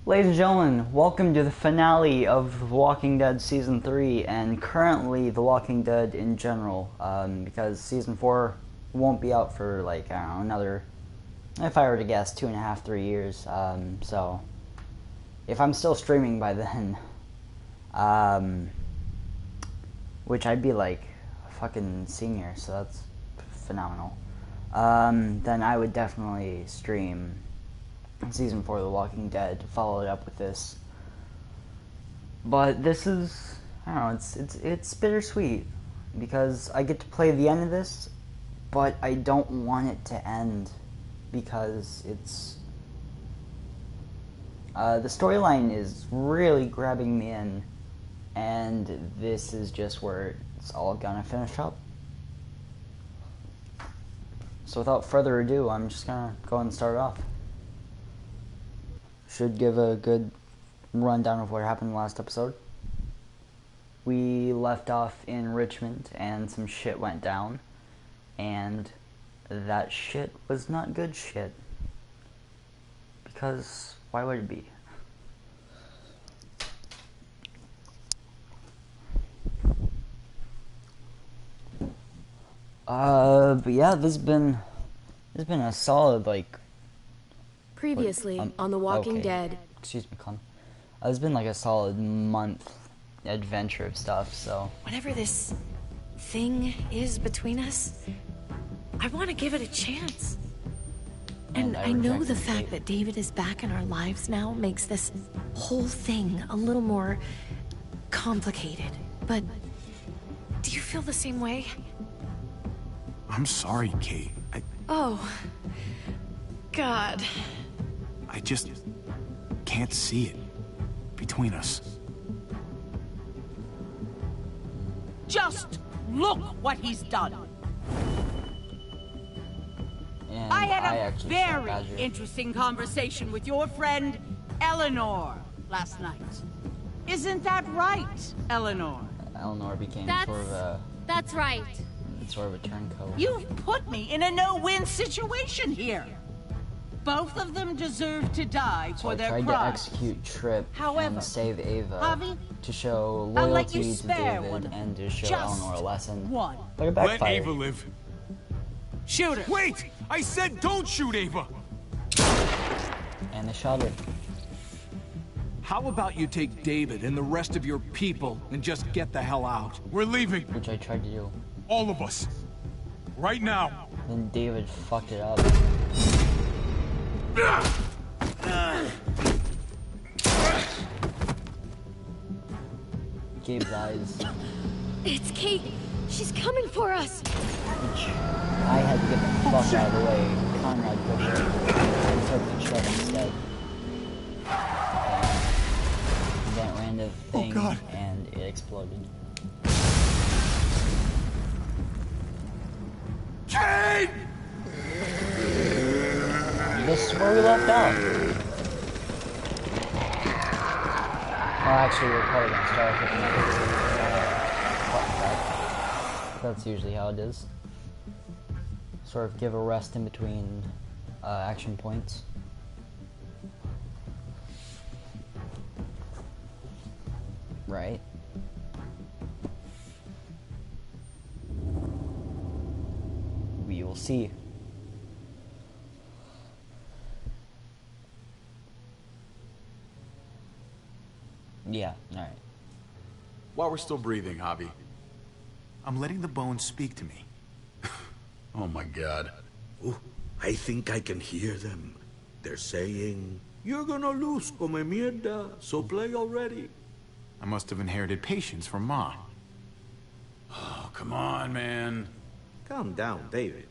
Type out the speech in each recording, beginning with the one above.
Ladies and gentlemen, welcome to the finale of The Walking Dead Season 3, and currently The Walking Dead in general, because Season 4 won't be out for, like, I don't know, another, if I were to guess, 2.5, 3 years, so, if I'm still streaming by then, which I'd be, like, a fucking senior, so that's phenomenal, then I would definitely stream Season 4 of The Walking Dead, follow it up with this. But this is, I don't know, it's bittersweet, because I get to play the end of this, but I don't want it to end, because it's, the storyline is really grabbing me in, and this is just where it's all gonna finish up. So without further ado, I'm just gonna go and start off. Should give a good rundown of what happened in the last episode. We left off in Richmond and some shit went down, and that shit was not good shit, because why would it be? But yeah, this has been a solid, like, Previously on The Walking Dead. Excuse me, Clem. It's been like a solid month adventure of stuff, so... Whatever this thing is between us, I want to give it a chance. And I know the fact that David is back in our lives now makes this whole thing a little more complicated. But do you feel the same way? I'm sorry, Kate. Oh, God. I just can't see it between us. Just look what he's done. And I had a actually very interesting conversation with your friend Eleanor last night. Isn't that right, Eleanor? Eleanor became That's right. sort of a turncoat. You've put me in a no-win situation here. Both of them deserve to die for their crimes. I tried to execute Tripp However, and save Ava Javi, to show I'll let loyalty you to spare David one. and to show Just Eleanor a lesson. one. But it Let backfired. Ava live. Shoot her. Wait! I said don't shoot Ava! And they shot her. How about you take David and the rest of your people and just get the hell out? We're leaving. Which I tried to do. All of us. Right now. Then David fucked it up. Gabe's eyes. It's Kate. She's coming for us. Which I had to get the fuck out of the way. Conrad pushed her and took the truck instead. And then it ran to the thing and it exploded. Kate! This is where we left off. Well, actually, we're probably gonna start with the That's usually how it is. Sort of give a rest in between action points. Right. We will see. Yeah, alright. While we're still breathing, Javi. I'm letting the bones speak to me. Oh my god. Ooh, I think I can hear them. They're saying, "You're gonna lose, come mierda, so play already." I must have inherited patience from Ma. Oh, come on, man. Calm down, David.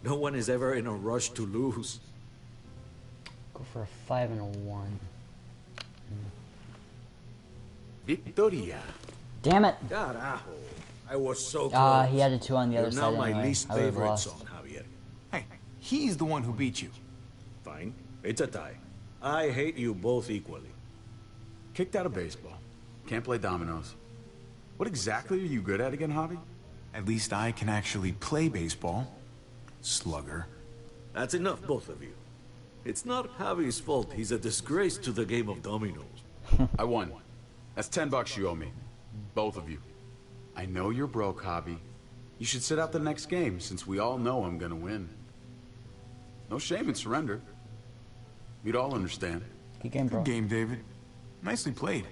No one is ever in a rush to lose. Go for a 5 and a 1. Victoria. Damn it! Carajo. I was so close. He had a 2 on the other You're side now my anyway. least I would've favorite lost. son, Javier. Hey, he's the one who beat you. Fine. It's a tie. I hate you both equally. Kicked out of baseball. Can't play dominoes. What exactly are you good at again, Javi? At least I can actually play baseball. Slugger. That's enough, both of you. It's not Javi's fault. He's a disgrace to the game of dominoes. I won. That's $10 you owe me. Both of you. I know you're broke, Javi. You should sit out the next game, since we all know I'm gonna win. No shame in surrender. We'd all understand. Good game, bro. Good game, David. Nicely played.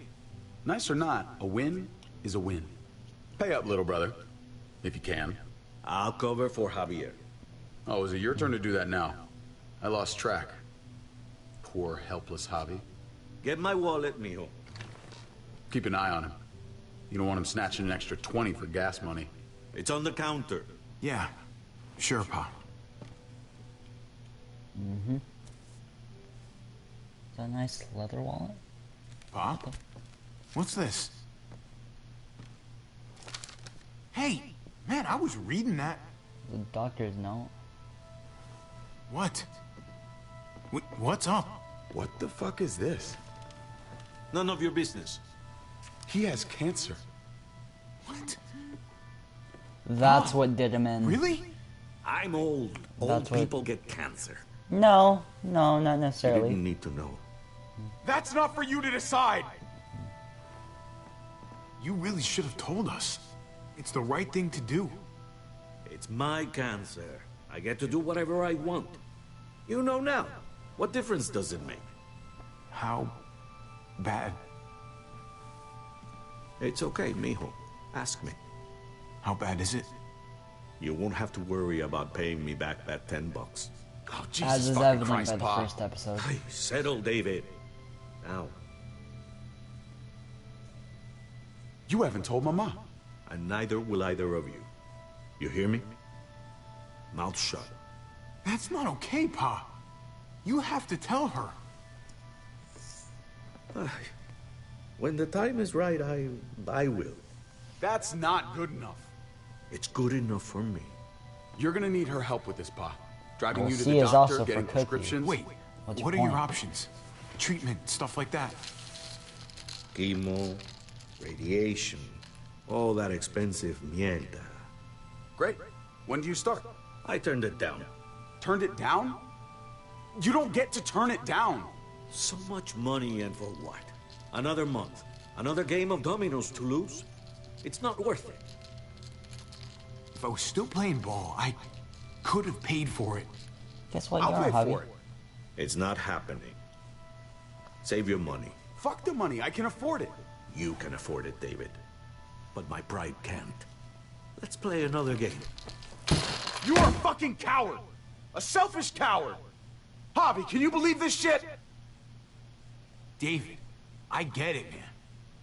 Nice or not, a win is a win. Pay up, little brother. If you can. I'll cover for Javier. Oh, is it your turn to do that now? I lost track. Poor, helpless Javi. Get my wallet, mijo. Keep an eye on him. You don't want him snatching an extra 20 for gas money. It's on the counter. Yeah. Sure, Pa. Mm-hmm. Is that a nice leather wallet? Pa? What's this? Hey! Man, I was reading that. The doctor's note. What? What's up? What the fuck is this? None of your business. He has cancer. What? That's what did him in. Really? I'm old. Old That's what- people get cancer. No, not You necessarily. didn't need to know. That's not for you to decide! You really should have told us. It's the right thing to do. It's my cancer. I get to do whatever I want. You know now. What difference does it make? How bad? It's okay, mijo. Ask me. How bad is it? You won't have to worry about paying me back that $10. Oh, As Jesus is fucking evident Christ, by the Pa. first episode. Hey, settle, David. Now. You haven't told Mama. And neither will either of you. You hear me? Mouth shut. That's not okay, Pa. You have to tell her. When the time is right, I will. That's not good enough. It's good enough for me. You're gonna need her help with this, Pa. Driving Well, you to C the is doctor, also for getting cookies. prescriptions. Wait, What's what are your your point? options? Treatment, stuff like that. Chemo, radiation, all that expensive mierda. Great. When do you start? I turned it down. Turned it down? You don't get to turn it down. So much money, and for what? Another month. Another game of dominoes to lose? It's not worth it. If I was still playing ball, I could have paid for it. Guess what? I'll You're pay a hobby. for it. It's not happening. Save your money. Fuck the money. I can afford it. You can afford it, David. But my pride can't. Let's play another game. You are a fucking coward. A selfish coward. Javi, can you believe this shit? David, I get it, man.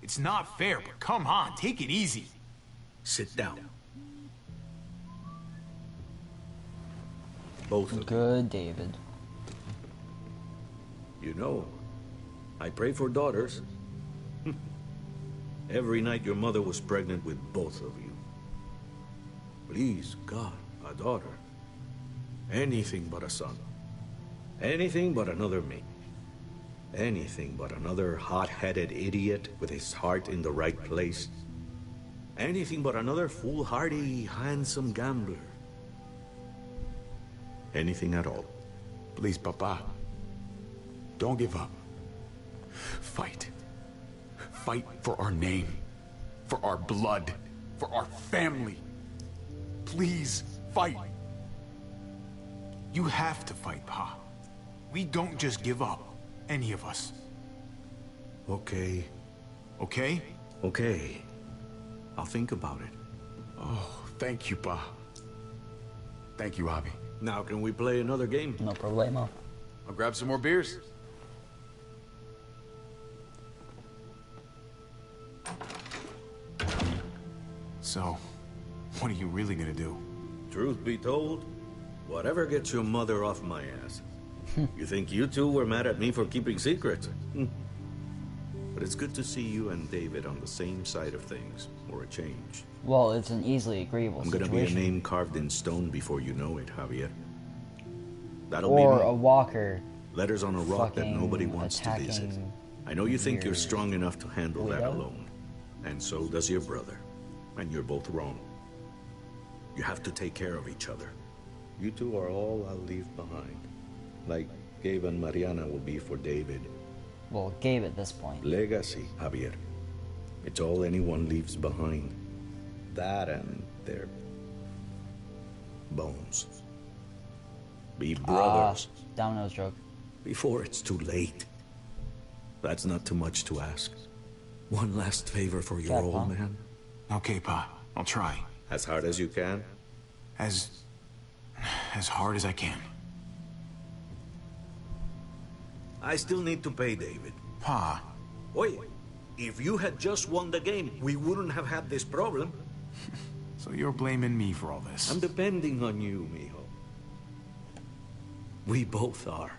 It's not fair, but come on, take it easy. Sit down. Both of you. Good, David. You know, I pray for daughters. Every night your mother was pregnant with both of you. Please, God, a daughter. Anything but a son. Anything but another me. Anything but another hot-headed idiot with his heart in the right place. Anything but another foolhardy, handsome gambler. Anything at all. Please, Papa. Don't give up. Fight. Fight for our name. For our blood. For our family. Please, fight. You have to fight, Pa. We don't just give up, any of us. Okay. Okay? Okay. I'll think about it. Oh, thank you, Pa. Thank you, Javi. Now, can we play another game? No problemo. I'll grab some more beers. So, what are you really gonna do? Truth be told, whatever gets your mother off my ass. You think you two were mad at me for keeping secrets? But it's good to see you and David on the same side of things, for a change. Well, it's an easily agreeable I'm gonna situation. be a name carved in stone before you know it, Javier. That'll Or be a me. walker. Letters on a rock that fucking nobody wants to visit. attacking I know you think you're weird strong enough to handle that weirdo. alone. And so does your brother. And you're both wrong. You have to take care of each other. You two are all I'll leave behind. Like Gabe and Mariana will be for David. Well, Gabe at this point. Legacy, Javier. It's all anyone leaves behind. That and their bones. Be brothers. Domino's joke. Before it's too late. That's not too much to ask. One last favor for your old man. Okay, Pa. I'll try. As hard as you can. As hard as I can. I still need to pay David. Pa. Oye, if you had just won the game, we wouldn't have had this problem. So you're blaming me for all this? I'm depending on you, mijo. We both are.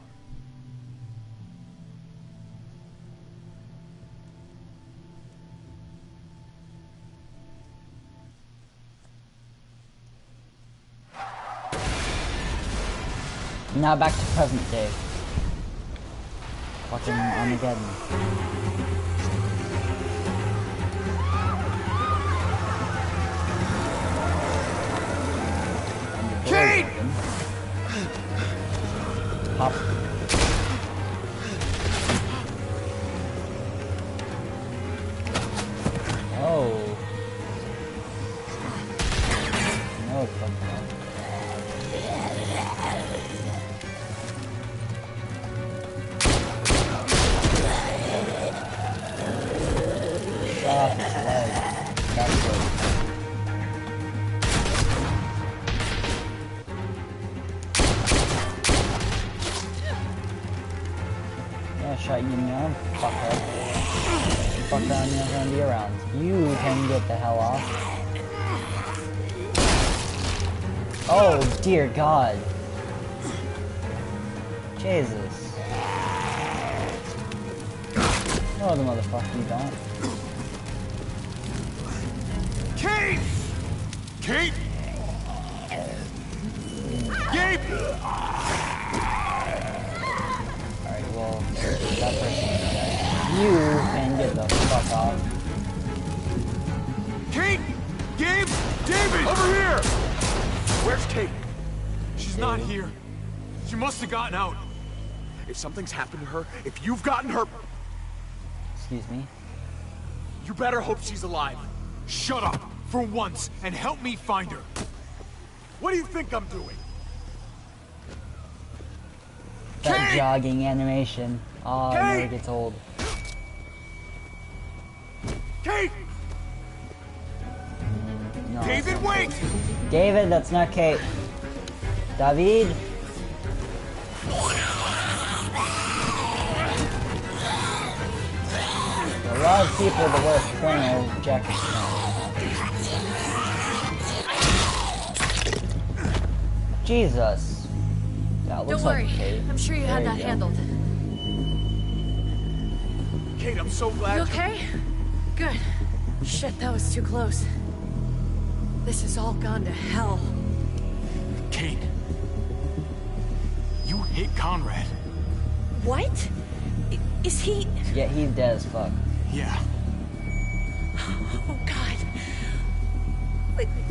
Now back to present day. Fucking Armageddon. Kate! Pop. Oh. No, it's fucking wrong. Off his leg. That's good. Yeah, shot you in the arm, fucker. Fuck around, you're not gonna be around. You can get the hell off. Oh, dear God. Jesus. No, the motherfucker, you don't. Kate! Kate! Gabe! Alright, well, that person is dead. You can get the fuck off. Kate! Gabe! David! Over here! Where's Kate? She's not here. She must have gotten out. If something's happened to her, if you've gotten her... Excuse me? You better hope she's alive. Shut up, for once, and help me find her. What do you think I'm doing? That Kate! jogging animation. Oh, it never Kate! gets old. Kate! No, David, wait! David, that's not Kate. David? A lot of people that wear flannel jackets now. Jesus. That looks Don't like worry. Kate. I'm sure you had There that you go. handled. Kate, I'm so glad You okay? Good. Shit, that was too close. This has all gone to hell. Kate. You hit Conrad. What? Is he... Yeah, he's dead as fuck. Yeah. Oh, God.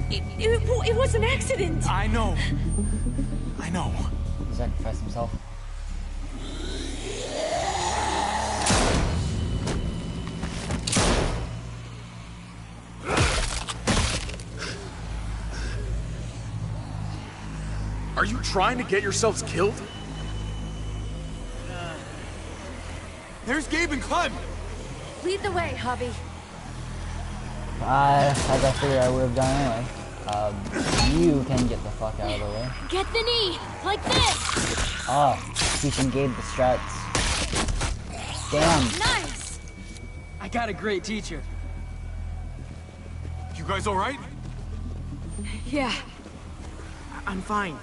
It was an accident. I know. I know. He sacrificed himself. Are you trying to get yourselves killed? There's Gabe and Clem! Lead the way, Javi. As I figured I would have done anyway. You can get the fuck out of the way. Get the knee! Like this! Oh, teaching Gabe the struts. Damn. Nice! I got a great teacher. You guys alright? Yeah. I'm fine.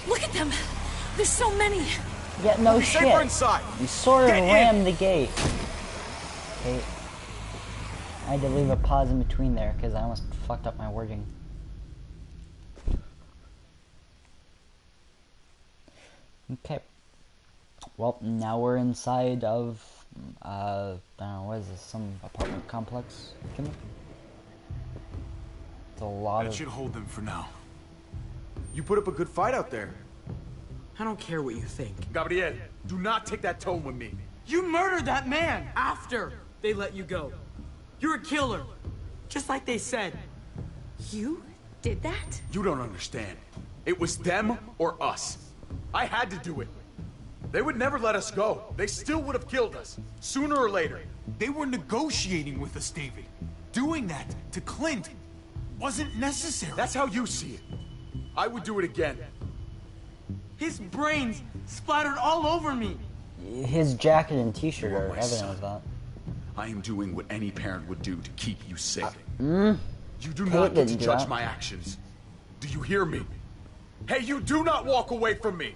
Look at them. There's so many. Yeah, no Safer shit. inside. You sort of Get in. rammed the gate. Okay. I had to leave a pause in between there because I almost fucked up my wording. Okay. Well, now we're inside of, I don't know, what is this, some apartment complex? It's a lot That of... should hold them for now. You put up a good fight out there. I don't care what you think. Gabriel, do not take that tone with me. You murdered that man after they let you go. You're a killer, just like they said. You did that? You don't understand. It was them or us. I had to do it. They would never let us go. They still would have killed us, sooner or later. They were negotiating with us, David. Doing that to Clint wasn't necessary. That's how you see it. I would do it again. His brains splattered all over me. His jacket and t-shirt You are are my evidence son. of that. I am doing what any parent would do to keep you safe. Mm. You do Kate not get to didn't do judge that. my actions. Do you hear me? Hey, you do not walk away from me.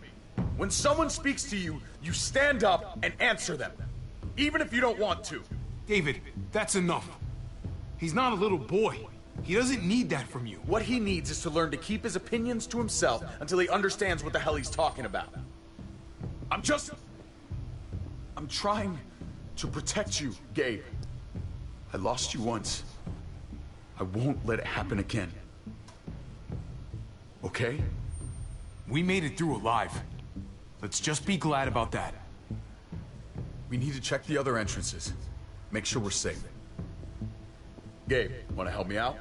When someone speaks to you, you stand up and answer them. Even if you don't want to. David, that's enough. He's not a little boy. He doesn't need that from you. What he needs is to learn to keep his opinions to himself until he understands what the hell he's talking about. I'm trying to protect you, Gabe. I lost you once. I won't let it happen again. Okay? We made it through alive. Let's just be glad about that. We need to check the other entrances. Make sure we're safe. Gabe, wanna help me out?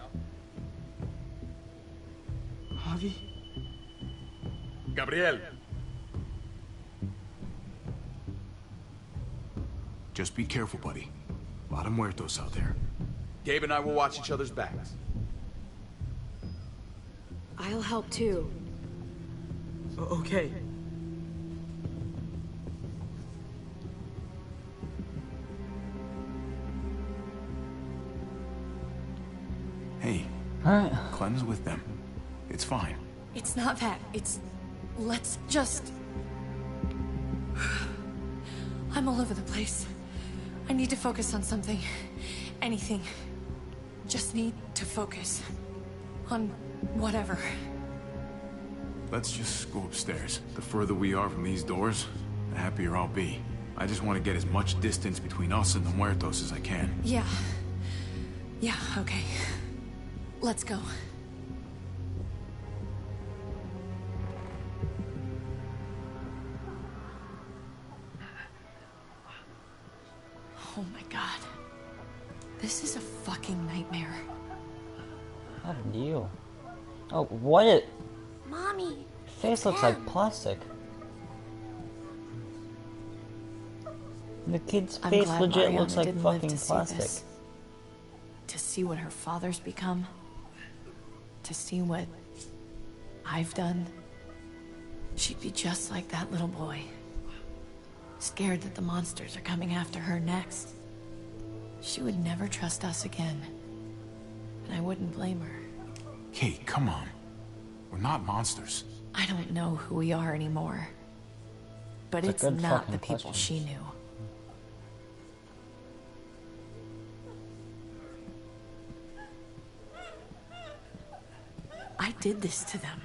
Javi? Gabriel. Just be careful, buddy. A lot of muertos out there. Gabe and I will watch each other's backs. I'll help too. Okay. Hey, Clem's with them. It's fine. It's not that. It's... Let's just... I'm all over the place. I need to focus on something. Anything. Just need to focus. On whatever. Let's just go upstairs. The further we are from these doors, the happier I'll be. I just want to get as much distance between us and the muertos as I can. Yeah. Yeah, okay. Let's go. Oh my god. This is a fucking nightmare. How do you? Oh, what it? Mommy. Face looks like plastic. The kid's I'm face glad legit Mariana looks like didn't live fucking to see plastic. this. To see what her father's become. To see what I've done. She'd be just like that little boy. Scared that the monsters are coming after her next. She would never trust us again. And I wouldn't blame her. Kate, come on. We're not monsters. I don't know who we are anymore. But It's it's a good not fucking the people question. she knew. I did this to them.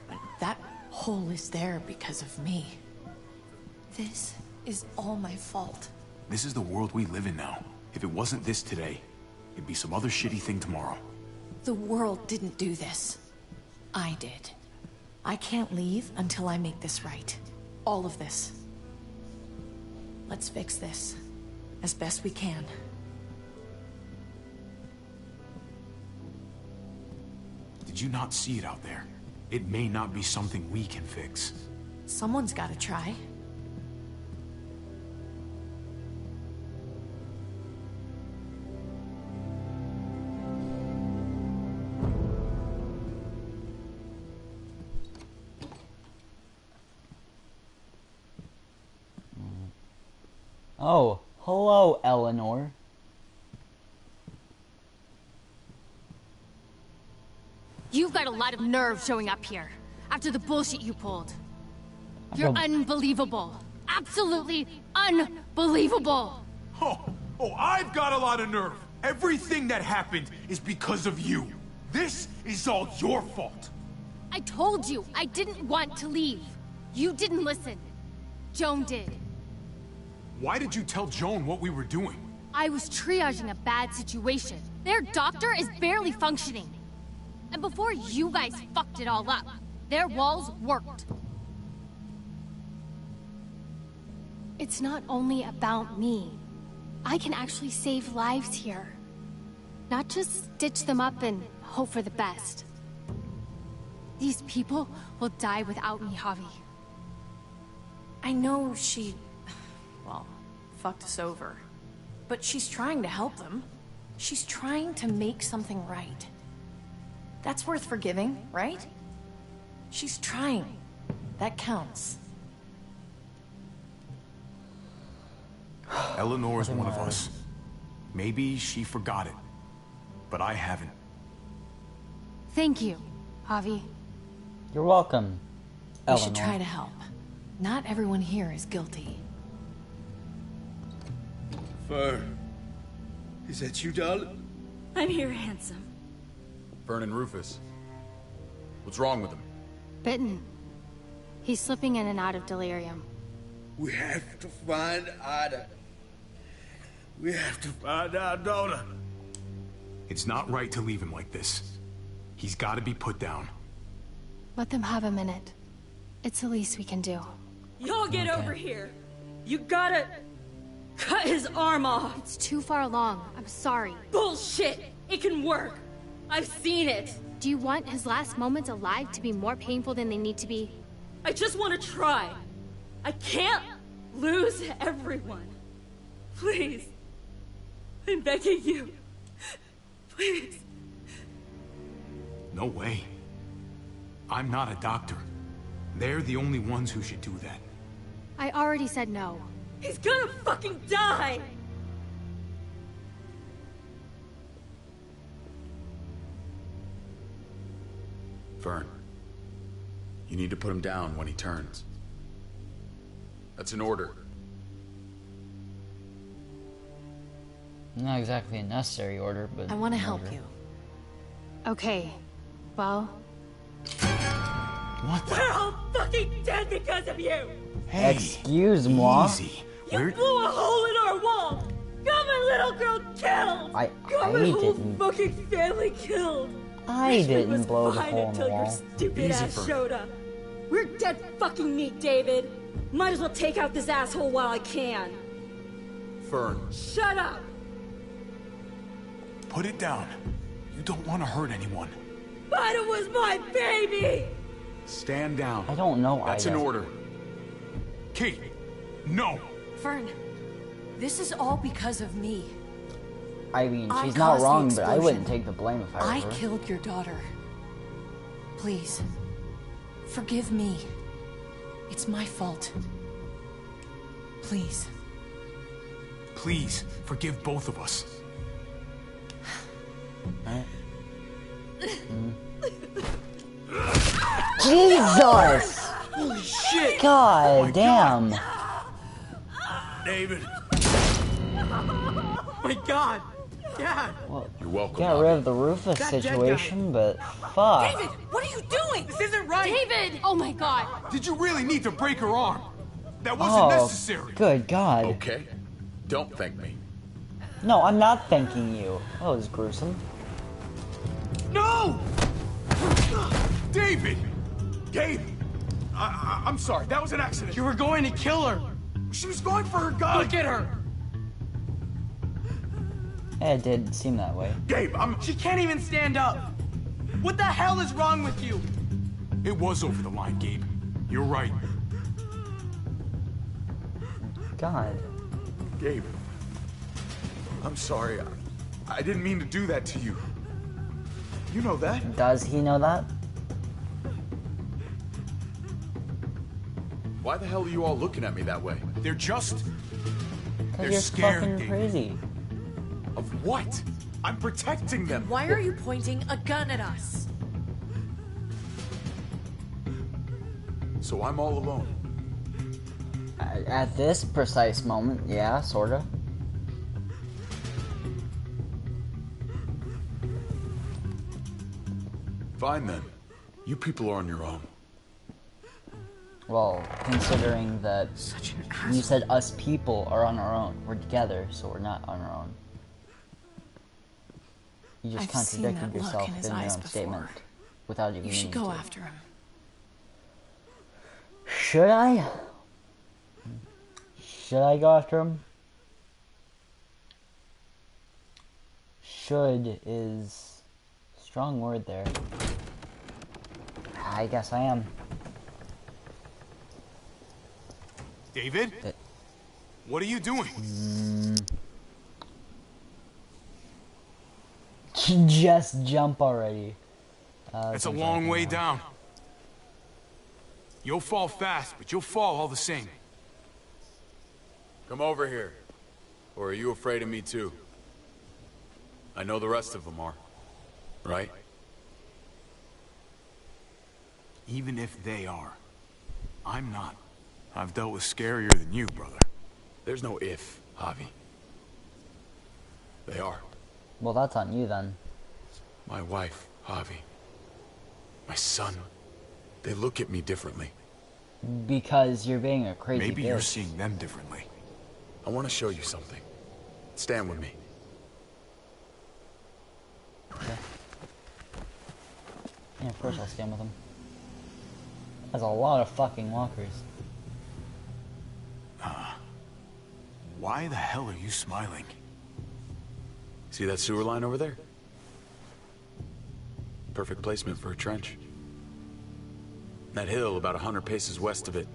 But that hole is there because of me. This is all my fault. This is the world we live in now. If it wasn't this today, it'd be some other shitty thing tomorrow. The world didn't do this. I did. I can't leave until I make this right. All of this. Let's fix this. As best we can. Did you not see it out there? It may not be something we can fix. Someone's gotta try. Oh, hello, Eleanor. You've got a lot of nerve showing up here after the bullshit you pulled. You're don't- unbelievable. Absolutely unbelievable. Oh, I've got a lot of nerve. Everything that happened is because of you. This is all your fault. I told you I didn't want to leave. You didn't listen. Joan did. Why did you tell Joan what we were doing? I was triaging a bad situation. Their doctor is barely functioning. And before you guys fucked it all up, Their walls worked. It's not only about me. I can actually save lives here. Not just stitch them up and hope for the best. These people will die without me, Javi. I know she, well, fucked us over. But she's trying to help them. She's trying to make something right. That's worth forgiving, right? She's trying. That counts. Eleanor's one of us. Maybe she forgot it, but I haven't. Thank you, Javi. You're welcome, We Eleanor. should try to help. Not everyone here is guilty. Fern, is that you, darling? I'm here, handsome. Vernon Rufus. What's wrong with him? Bitten. He's slipping in and out of delirium. We have to find Ida. We have to find our daughter. It's not right to leave him like this. He's got to be put down. Let them have a minute. It's the least we can do. Y'all get over here. You gotta cut his arm off. It's too far along. I'm sorry. Bullshit. It can work. I've seen it. Do you want his last moments alive to be more painful than they need to be? I just want to try. I can't lose everyone. Please. I'm begging you. Please. No way. I'm not a doctor. They're the only ones who should do that. I already said no. He's gonna fucking die! Fern. You need to put him down when he turns. That's an order. Not exactly a necessary order, but... I want to an help order. you. Okay. Well, What the? We're all fucking dead because of you! Hey, Excuse-moi. easy. You blew a hole in our wall! Got my little girl killed! Got my whole didn't. fucking family killed! I Wish we didn't was blow the fine hole in the until your wall. stupid Easy, ass Fern. showed up. We're dead fucking meat, David. Might as well take out this asshole while I can. Fern. Shut up! Put it down. You don't want to hurt anyone. Ida was my baby! Stand down. I don't know That's Ida. an order. Kate, no. Fern, this is all because of me. I mean, I she's not caused the wrong, but I explosion. wouldn't take the blame if I I were her. killed your daughter. Please, forgive me. It's my fault. Please. Please, forgive both of us. Jesus! Holy shit! God damn! David. Oh my god! Dad! Well, You're welcome. got rid of the Rufus That dead situation, but fuck. David! What are you doing? This isn't right! David! Oh my god! Did you really need to break her arm? That wasn't Oh, necessary. good God. Okay. Don't thank me. No, I'm not thanking you. That was gruesome. No! David! Gabe! I'm sorry, that was an accident. You were going to kill her! She was going for her gun! Look at her! It did seem that way. Gabe, She can't even stand up! What the hell is wrong with you? It was over the line, Gabe. You're right. God. Gabe. I'm sorry. I didn't mean to do that to you. You know that. Does he know that? Why the hell are you all looking at me that way? They're just... Because They're you're scared, fucking David. crazy. Of what? I'm protecting them. Why are you pointing a gun at us? So I'm all alone. At this precise moment, yeah, sorta. Fine then. You people are on your own. Well, considering that Such an you ass. said us people are on our own. We're together, so we're not on our own. You just I've seen contradicted that look yourself in his in your eyes own before. statement without even You should meaning go to. after him. Should I? Should I go after him? Should is a strong word there. I guess I am. David? What are you doing? Just jump already. It's a long way down. You'll fall fast, but you'll fall all the same. Come over here. Or are you afraid of me too? I know the rest of them are. Right? Even if they are, I'm not. I've dealt with scarier than you, brother. There's no if, Javi. They are. Well, that's on you then. My wife, Javi. My son. They look at me differently. Because you're being a crazy Maybe bitch. you're seeing them differently. I want to show you something. Stand with me. Okay. Yeah, of course I'll stand with him. That's a lot of fucking walkers. Why the hell are you smiling? See that sewer line over there? Perfect placement for a trench. That hill about 100 paces west of it.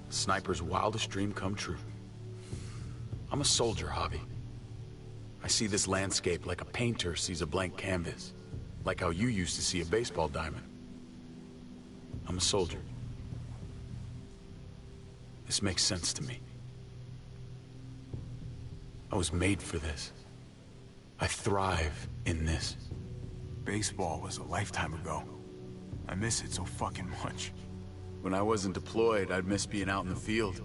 Sniper's wildest dream come true. I'm a soldier, Javi. I see this landscape like a painter sees a blank canvas. Like how you used to see a baseball diamond. I'm a soldier. This makes sense to me. I was made for this. I thrive in this. Baseball was a lifetime ago. I miss it so fucking much. When I wasn't deployed, I'd miss being out in the field.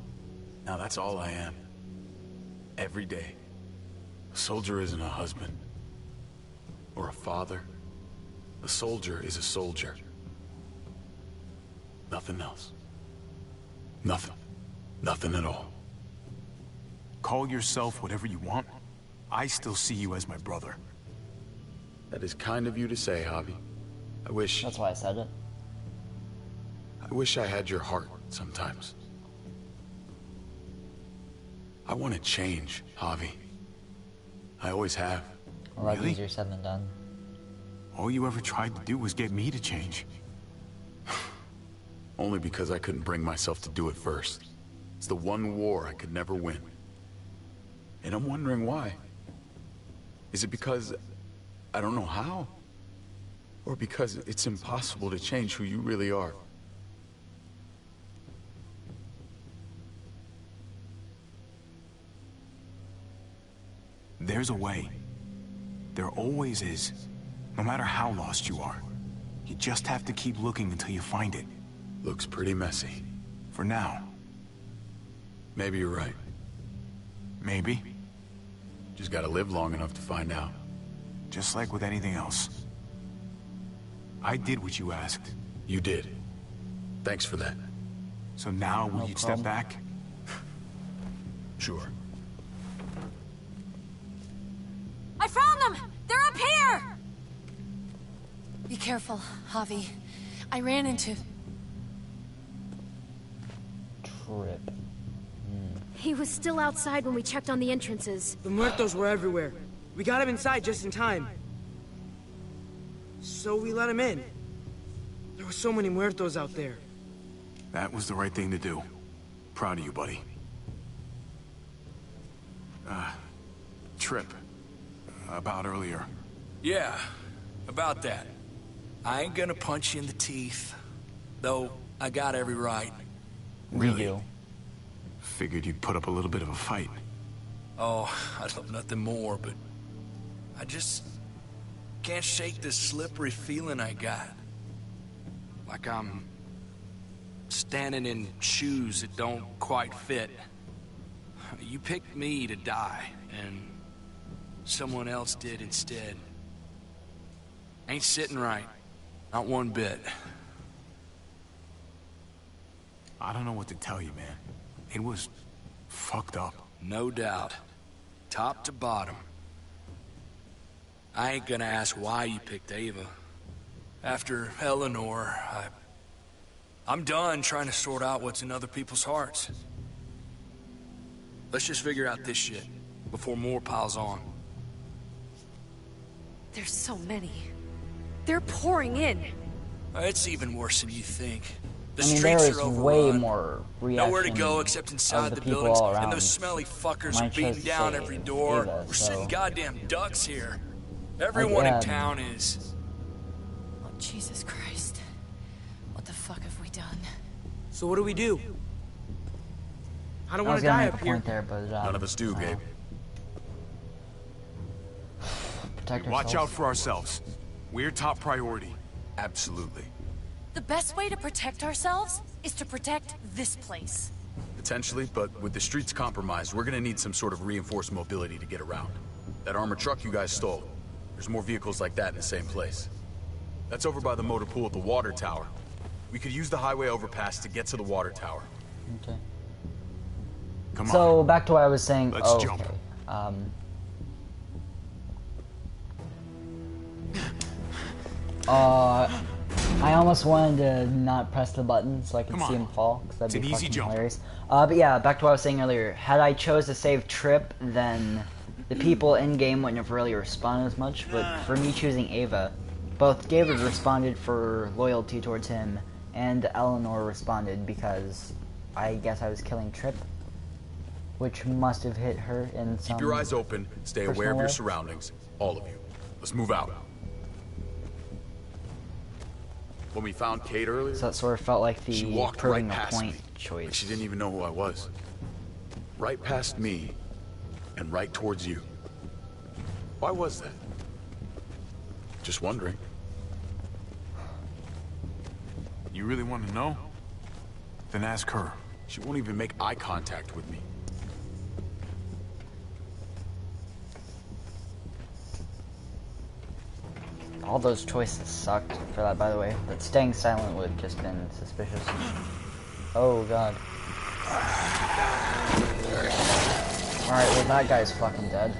Now that's all I am. Every day. A soldier isn't a husband. Or a father. A soldier is a soldier. Nothing else. Nothing. Nothing at all. Call yourself whatever you want. I still see you as my brother. That is kind of you to say, Javi. I wish... That's why I said it. I wish I had your heart sometimes. I want to change, Javi. I always have. A lot Really? easier said than done. All you ever tried to do was get me to change. Only because I couldn't bring myself to do it first. It's the one war I could never win. And I'm wondering why. Is it because I don't know how? Or because it's impossible to change who you really are? There's a way. There always is. No matter how lost you are. You just have to keep looking until you find it. Looks pretty messy. For now. Maybe you're right. Maybe. Just gotta live long enough to find out. Just like with anything else. I did what you asked. You did. Thanks for that. So now will you step back? Sure. I found them! They're up here! Be careful, Javi. I ran into... Trip. He was still outside when we checked on the entrances. The muertos were everywhere. We got him inside just in time. So we let him in. There were so many muertos out there. That was the right thing to do. Proud of you, buddy. Trip. About earlier. Yeah, about that. I ain't gonna punch you in the teeth. Though, I got every right. Really? Figured you'd put up a little bit of a fight. Oh, I'd love nothing more, but... I just... can't shake this slippery feeling I got. Like I'm... standing in shoes that don't quite fit. You picked me to die, and... someone else did instead. Ain't sitting right. Not one bit. I don't know what to tell you, man. It was... fucked up. No doubt. Top to bottom. I ain't gonna ask why you picked Ava. After Eleanor, I'm done trying to sort out what's in other people's hearts. Let's just figure out this shit before more piles on. There's so many. They're pouring in. It's even worse than you think. The I mean, streets there is are overrun. way more reaction. Nowhere to go except inside the the people buildings, all around. and those smelly fuckers Mine are beating chose to down say every door. Ava, We're so- sitting goddamn ducks here. Everyone in town is. Oh, Jesus Christ. What the fuck have we done? So what do we do? I don't I want was to gonna die make up a here. point there, but None of us do, Gabe. Protect Watch ourselves. out for ourselves. We're top priority. Absolutely. The best way to protect ourselves is to protect this place. Potentially, but with the streets compromised, we're gonna need some sort of reinforced mobility to get around. That armored truck you guys stole, there's more vehicles like that in the same place. That's over by the motor pool at the water tower. We could use the highway overpass to get to the water tower. Okay. Come So on. back to what I was saying. Let's oh, jump. Okay. I almost wanted to not press the button so I could Come see on. him fall, because that'd It's be an easy fucking jump. hilarious. But yeah, back to what I was saying earlier. Had I chose to save Trip, then the people in-game wouldn't have really responded as much, but for me choosing Ava, both David responded for loyalty towards him, and Eleanor responded because I guess I was killing Trip, which must have hit her in some Keep your eyes open, stay aware of personal your way. surroundings, all of you. Let's move out. When we found Kate earlier, So that sort of felt like she the walked proving right a past point me, choice. like she didn't even know who I was. Right past me, and right towards you. Why was that? Just wondering. You really want to know? Then ask her. She won't even make eye contact with me. All those choices sucked for that, by the way. But staying silent would have just been suspicious. Oh god. Alright, well that guy's fucking dead.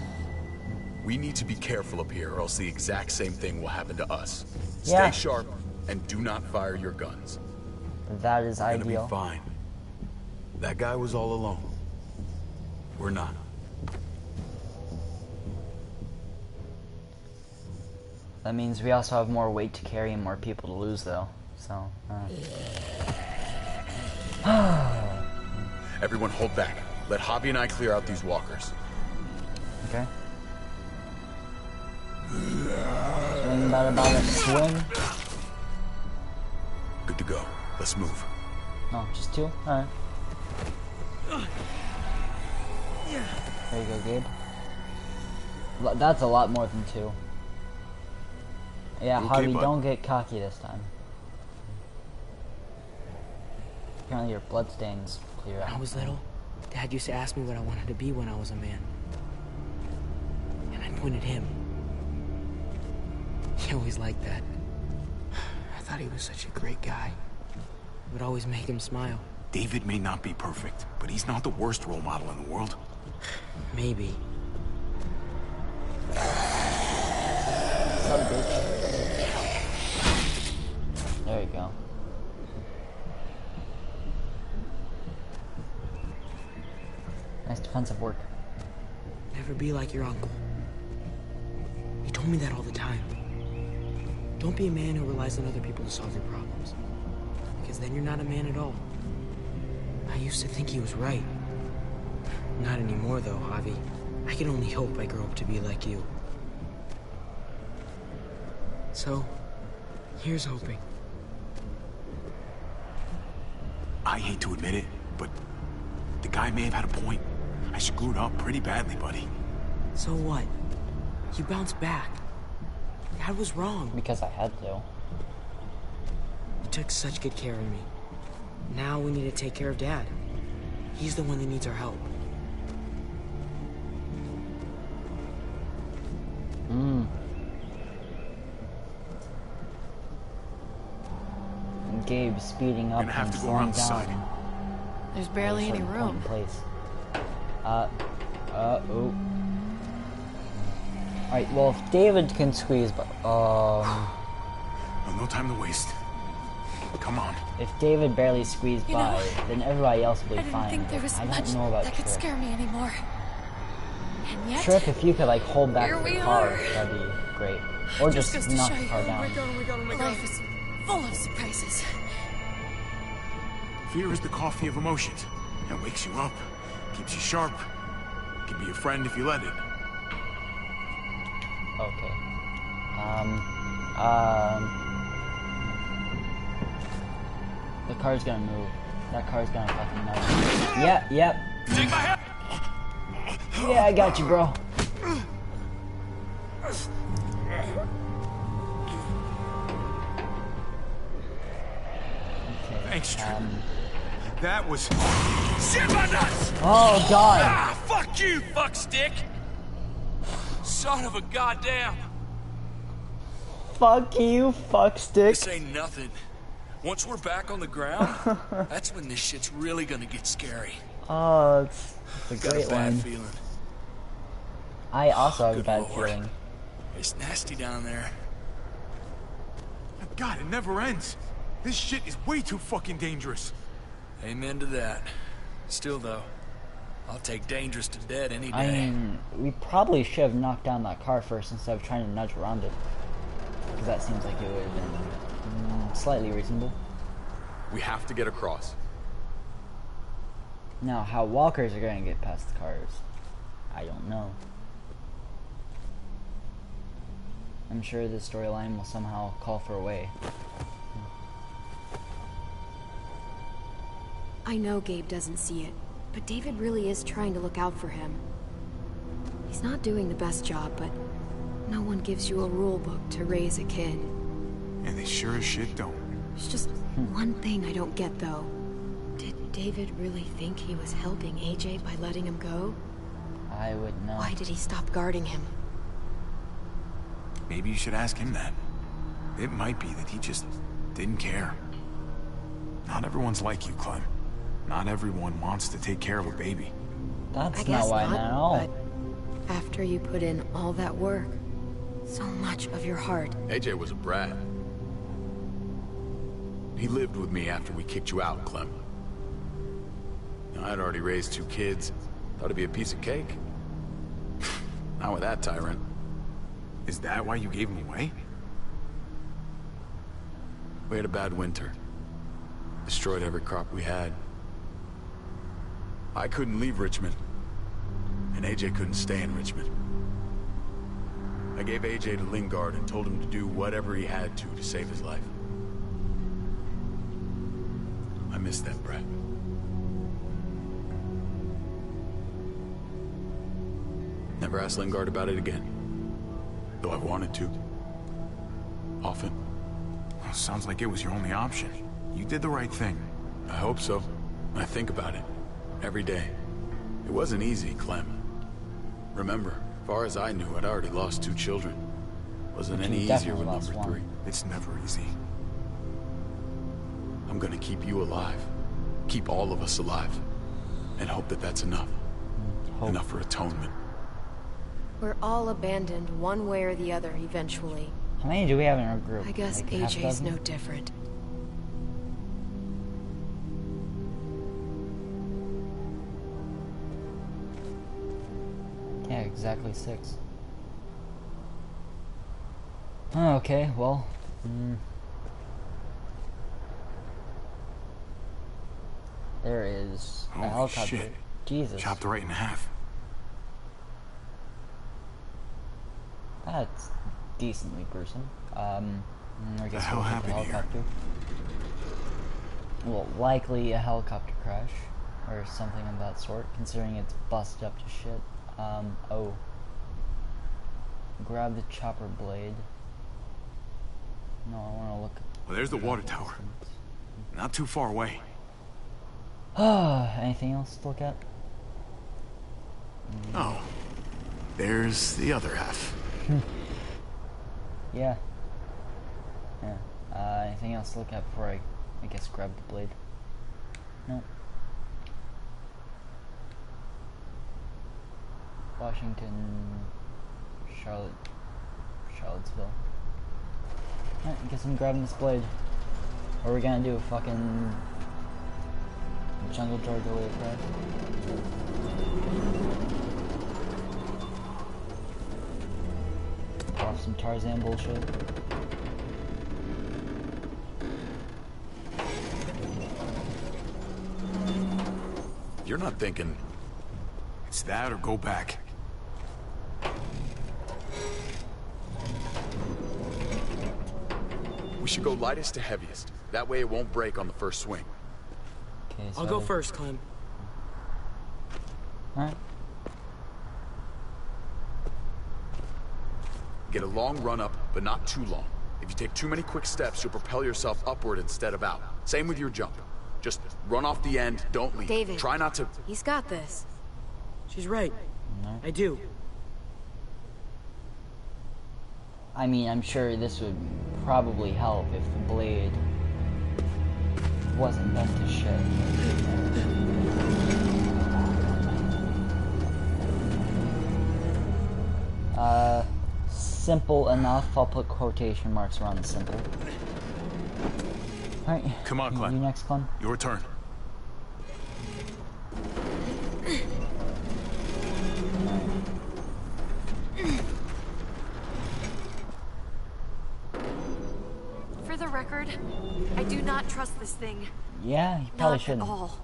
We need to be careful up here, or else the exact same thing will happen to us. Yeah. Stay sharp, and do not fire your guns. That is We're gonna be ideal. fine. That guy was all alone. We're not. That means we also have more weight to carry and more people to lose, though. So, Everyone hold back. Let Javi and I clear out these walkers. okay. Swing about a swing. Good to go. Let's move. Oh, just two? Alright. There you go, Gabe. That's a lot more than two. Yeah, You okay, Harvey, bud? don't get cocky this time. Apparently your bloodstains clear out. When I was little, Dad used to ask me what I wanted to be when I was a man. And I pointed him. He always liked that. I thought he was such a great guy. It would always make him smile. David may not be perfect, but he's not the worst role model in the world. Maybe. Son of a bitch. There you go. Nice defensive work. Never be like your uncle. He told me that all the time. Don't be a man who relies on other people to solve your problems. Because then you're not a man at all. I used to think he was right. Not anymore, though, Javi. I can only hope I grow up to be like you. So, here's hoping. I hate to admit it, but the guy may have had a point. I screwed up pretty badly, buddy. So what? You bounced back. Dad was wrong. Because I had to. You took such good care of me. Now we need to take care of Dad. He's the one that needs our help. And Gabe speeding up We're gonna have and to go slowing around the down. side. There's barely any Point room. in place. Oh. Alright, well, if David can squeeze, but, No time to waste. Come on. If David barely squeezed You by, know, then everybody else would I be didn't fine. think there was I much don't know about that could Trip. scare me anymore. And yet, Trip, if you could like hold back here the we car, are. that'd be great. Or just goes to knock show the you. car down. Life is full of surprises. Fear is the coffee of emotions. It wakes you up, keeps you sharp. Can be a friend if you let it. Okay. The car's gonna move. That car's gonna fucking move. Yeah, yep. Take my hand. Yeah, I got you, bro. Thanks, Trip. That was... Shit my nuts! Oh, God. Ah, fuck you, fuckstick! Son of a goddamn... Fuck you, fuckstick. This ain't nothing. Once we're back on the ground, that's when this shit's really gonna get scary. Oh, it's a Got great a bad one. feeling. I also have a Good bad Lord. feeling. It's nasty down there. God, it never ends. This shit is way too fucking dangerous. Amen to that. Still, though, I'll take dangerous to dead any day. I mean, we probably should have knocked down that car first instead of trying to nudge around it. Because that seems like it would have been slightly reasonable. We have to get across. Now, how walkers are going to get past the cars, I don't know. I'm sure the storyline will somehow call for a way. I know Gabe doesn't see it, but David really is trying to look out for him. He's not doing the best job, but no one gives you a rule book to raise a kid. And they sure as shit don't. There's just one thing I don't get, though. Did David really think he was helping AJ by letting him go? I would know. Why did he stop guarding him? Maybe you should ask him that. It might be that he just didn't care. Not everyone's like you, Clem. Not everyone wants to take care of a baby. That's I guess not why not, at all. but after you put in all that work, so much of your heart. AJ was a brat. He lived with me after we kicked you out, Clem. I'd already raised 2 kids. Thought it'd be a piece of cake. Not with that tyrant. Is that why you gave him away? We had a bad winter. Destroyed every crop we had. I couldn't leave Richmond. And AJ couldn't stay in Richmond. I gave AJ to Lingard and told him to do whatever he had to save his life. I miss that brat. Never asked Lingard about it again. Though I wanted to. Often. Well, sounds like it was your only option. You did the right thing. I hope so. I think about it. Every day. It wasn't easy, Clem. Remember, far as I knew, I'd already lost 2 children. Wasn't any easier with number 3. It's never easy. I'm gonna keep you alive. Keep all of us alive. And hope that that's enough. Enough for atonement. We're all abandoned one way or the other eventually. How many do we have in our group? I guess Like half a AJ's dozen? no different. Yeah, exactly 6. Oh, okay, well. There is a Holy helicopter. shit. Jesus. Chopped right in half. That's decently gruesome. I guess The hell we'll take happened the here? helicopter. Well, likely a helicopter crash or something of that sort, considering it's busted up to shit. Oh. Grab the chopper blade. No, I want to look. Well, there's the water tower. Not too far away. Anything else to look at? Oh. There's the other half. Yeah. Yeah. Anything else to look at before I guess grab the blade? No. Washington, Charlottesville. Alright, I guess I'm grabbing this blade. Or are we gonna do a fucking Jungle George Way Express? Off some Tarzan bullshit. You're not thinking. It's that or go back. We should go lightest to heaviest. That way it won't break on the first swing. Okay, so I'll go first, Clem. Alright. Get a long run up, but not too long. If you take too many quick steps, you'll propel yourself upward instead of out. Same with your jump. Just run off the end, don't leave. David. Try not to... He's got this. She's right. No. I do. I mean, I'm sure this would probably help if the blade wasn't bent to shit. Simple enough. I'll put quotation marks around simple. Alright. Come on, Clem. You next, Clem. Your turn. For the record, I do not trust this thing. Yeah, you probably Not shouldn't. at all.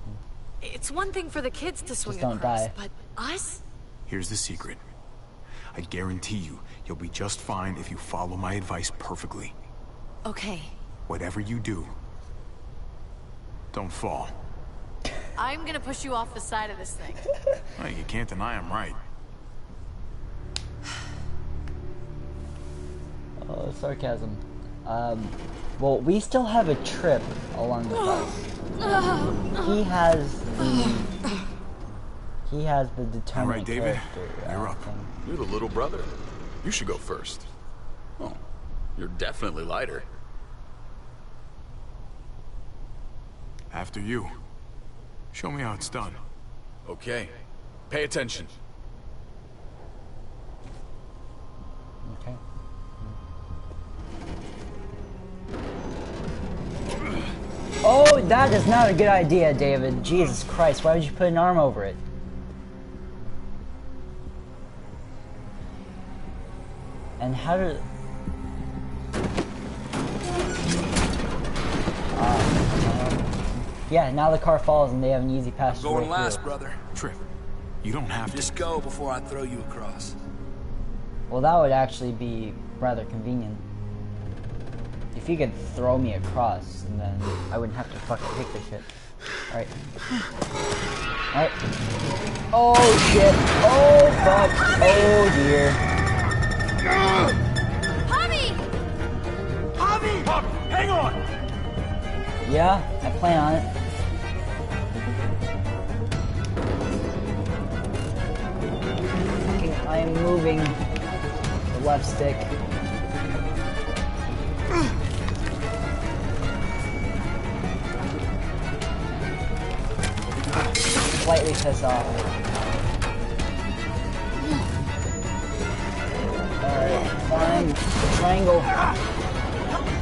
It's one thing for the kids to swing don't across, die. but us? Here's the secret. I guarantee you'll be just fine if you follow my advice perfectly. Okay. Whatever you do, don't fall. I'm gonna push you off the side of this thing. Well, you can't deny I'm right. Oh, sarcasm. Well, we still have a trip along the bus. He has the determined All right, David, character. you're up. You're the little brother. You should go first. Oh, you're definitely lighter. After you. Show me how it's done. Okay. Pay attention. Okay. Oh, that is not a good idea, David. Jesus Christ, why would you put an arm over it? And how did... yeah, now the car falls and they have an easy passage. Going last, brother. Trip. You don't have to. Just go before I throw you across. Well, that would actually be rather convenient. If you could throw me across, and then I wouldn't have to fucking take the shit. Alright. Alright. Oh shit. Oh fuck. Oh dear. Javi! Javi! Pop, hang on! Yeah, I plan on it. I am moving the left stick. Slightly pissed off. Alright, fine. Triangle.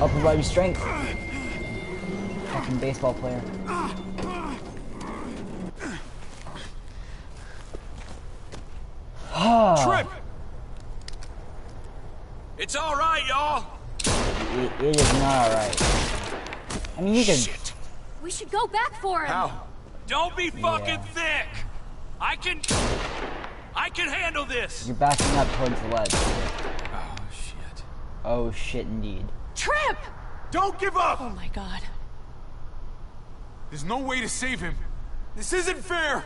I'll provide you strength. Fucking baseball player. Trip! It's all right, y'all. It is not alright. I mean, you could... Shit. We should go back for him. How? Don't be fucking thick. I can handle this. You're backing up towards the ledge. Oh shit. Oh shit, indeed. Trip! Don't give up! Oh my god. There's no way to save him. This isn't fair!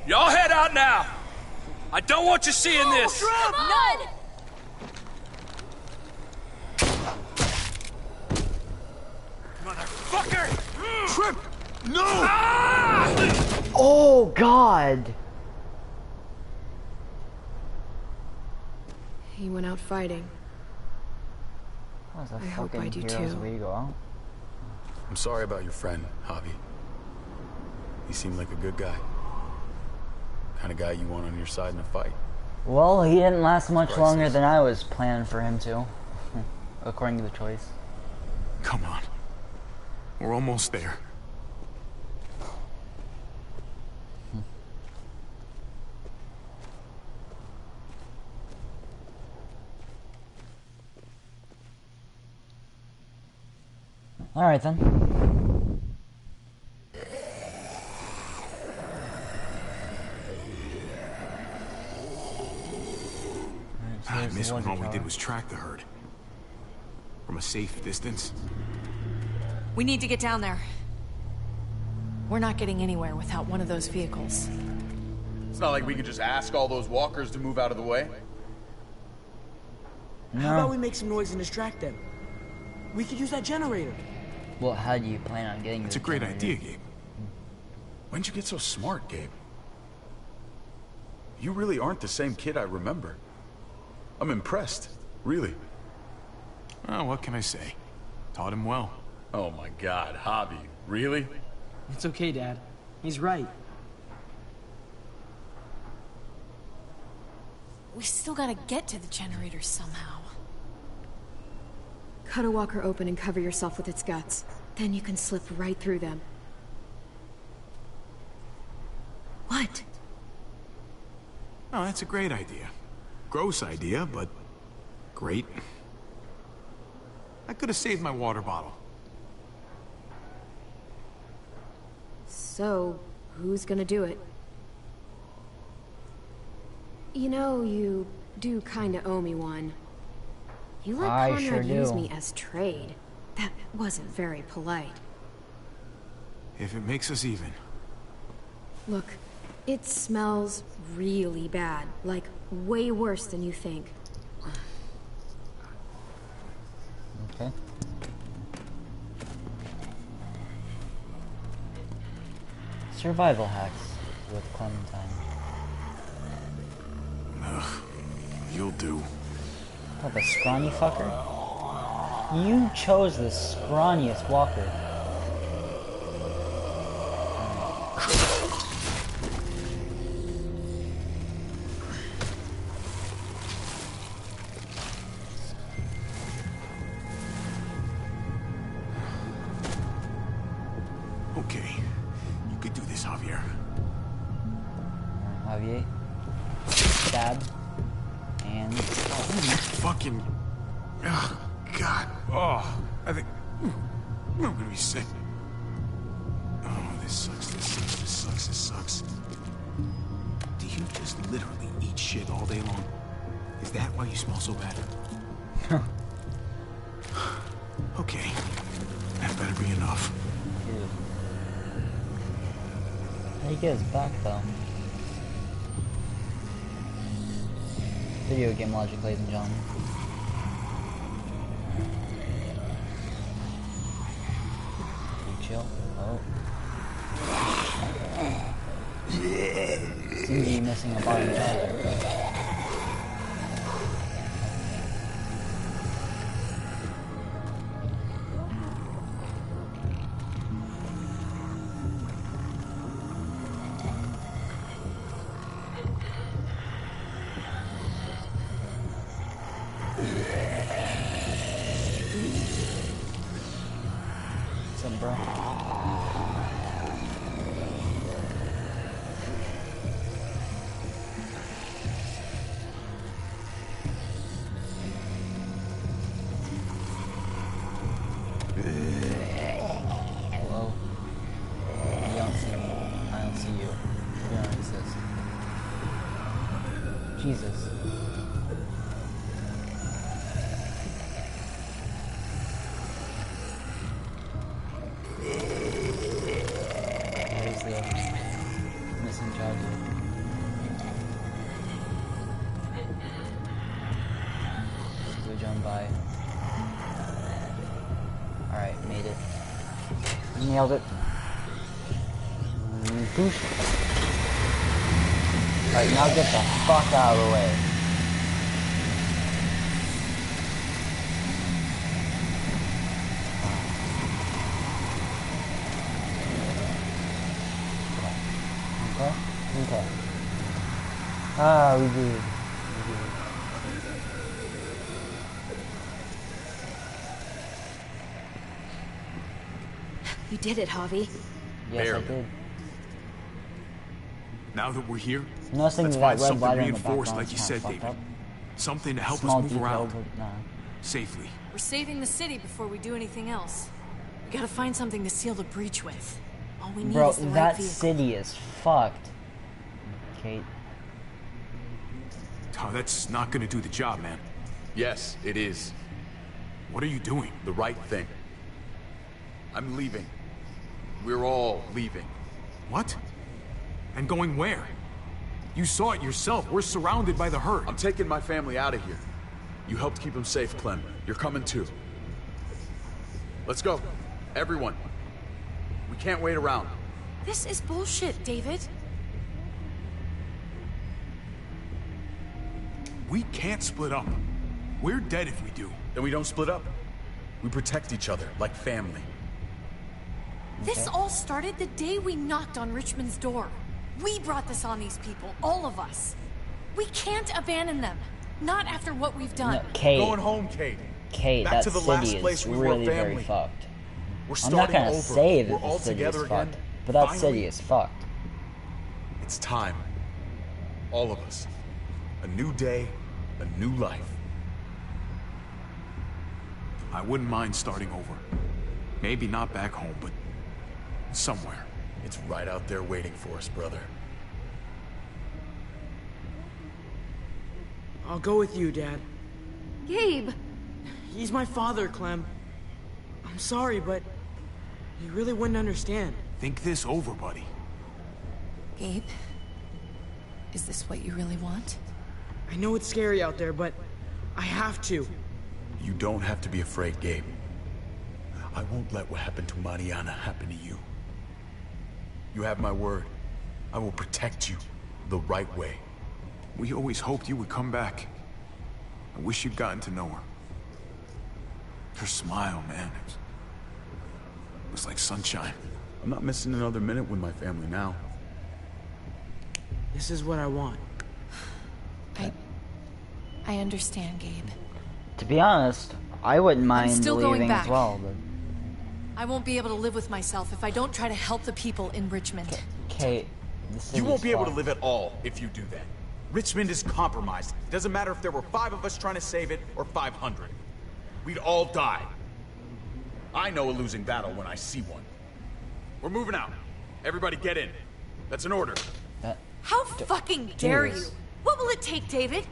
Y'all head out now. I don't want you seeing this. Come on! Motherfucker! Trip! No! Ah! Oh god! He went out fighting. That was a I hope fucking I do hero's too. way to go out. I'm sorry about your friend, Javi. He seemed like a good guy. Kind of guy you want on your side in a fight. Well, he didn't last much longer than I was planning for him to. According to the choice. Come on. We're almost there. Alright then. I miss when all we did was track the herd. From a safe distance. We need to get down there. We're not getting anywhere without one of those vehicles. It's not like we could just ask all those walkers to move out of the way. No. How about we make some noise and distract them? We could use that generator. Well, how do you plan on getting It's a great idea, Gabe. When'd you get so smart, Gabe? You really aren't the same kid I remember. I'm impressed, really. Oh, what can I say? Taught him well. Oh my God, Hobby, really? It's okay, Dad. He's right. We still gotta get to the generator somehow. Cut a walker open and cover yourself with its guts. Then you can slip right through them. What? Oh, that's a great idea. Gross idea, but great. I could have saved my water bottle. So, who's gonna do it? You know, you do kinda owe me one. You let I Conrad sure use do. me as trade. That wasn't very polite. If it makes us even. Look, it smells really bad. Like, way worse than you think. Okay. Survival hacks with Clementine. Ugh, you'll do. What, the scrawny fucker? You chose the scrawniest walker. Okay, you could do this, Javier. Javier. Stab. And... Fucking... Oh, God. Oh, I think... I'm gonna be sick. Oh, this sucks, this sucks, this sucks, this sucks. Do you just literally eat shit all day long? Is that why you smell so bad? Okay. That better be enough. Dude. How do you get his back, though? Video game logic, ladies and gentlemen. Pretty chill. Oh. Seems to be missing a bottom jaw there. What's up, bro? Hello? You don't see me. I don't see you. You don't exist. Jesus. Where's the missing jaw, dude? Just go jump by. Alright, made it. Nailed it. Boosh. Alright, now get the fuck out of the way. Okay? Okay. Ah, we did. We did. You did it, Javi. Yes, Barely. I did. Now that we're here, Noticing let's that find red something letter in the reinforced, background like is you kinda said, fucked David. up. Something to help Small us move detail, around but no. safely. We're saving the city before we do anything else. We gotta find something to seal the breach with. All we need Bro, is the right that vehicle. city is fucked. Kate. Oh, that's not gonna do the job, man. Yes, it is. What are you doing? The right thing. I'm leaving. We're all leaving. What? And going where? You saw it yourself. We're surrounded by the herd. I'm taking my family out of here. You helped keep them safe, Clem. You're coming too. Let's go. Everyone. We can't wait around. This is bullshit, David. We can't split up. We're dead if we do. Then we don't split up. We protect each other like family. This all started the day we knocked on Richmond's door. We brought this on these people, all of us. We can't abandon them. Not after what we've done. No, Kate. Going home, Kate. Kate, Back that to the last city place is we really were very family. fucked. We're I'm not starting gonna over. say that We're the all city together is again. fucked, but that Finally. city is fucked. It's time. All of us. A new day, a new life. I wouldn't mind starting over. Maybe not back home, but somewhere. It's right out there waiting for us, brother. I'll go with you, Dad. Gabe! He's my father, Clem. I'm sorry, but he really wouldn't understand. Think this over, buddy. Gabe, is this what you really want? I know it's scary out there, but I have to. You don't have to be afraid, Gabe. I won't let what happened to Mariana happen to you. You have my word. I will protect you the right way. We always hoped you would come back. I wish you'd gotten to know her. Her smile, man, it was like sunshine. I'm not missing another minute with my family now. This is what I want. I understand, Gabe. To be honest, I wouldn't mind still going leaving back. as well, but I won't be able to live with myself if I don't try to help the people in Richmond. Kate, You won't be able to live at all if you do that. Richmond is compromised. It doesn't matter if there were 5 of us trying to save it or 500. We'd all die. I know a losing battle when I see one. We're moving out. Everybody get in. That's an order. How fucking dare you? Jesus. What will it take, David?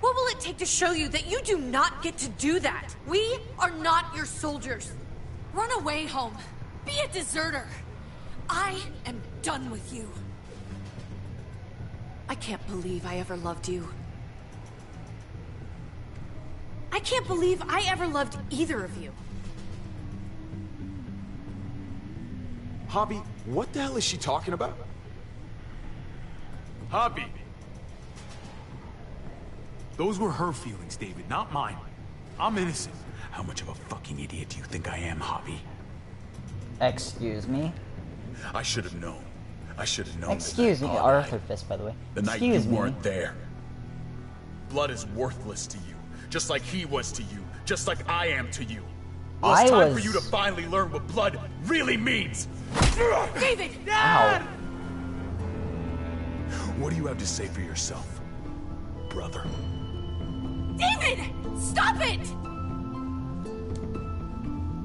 What will it take to show you that you do not get to do that? We are not your soldiers. Run away home. Be a deserter. I am done with you. I can't believe I ever loved you. I can't believe I ever loved either of you. Hobby, what the hell is she talking about? Hobby! Those were her feelings, David, not mine. I'm innocent. How much of a fucking idiot do you think I am, Hobby? excuse me. I should have known. I should have known. Excuse me, Arthur Fist, by the way. The night Excuse you me. weren't there. Blood is worthless to you, just like he was to you, just like I am to you. Well, it's time for you to finally learn what blood really means. David! Ow. What do you have to say for yourself, brother? David! Stop it!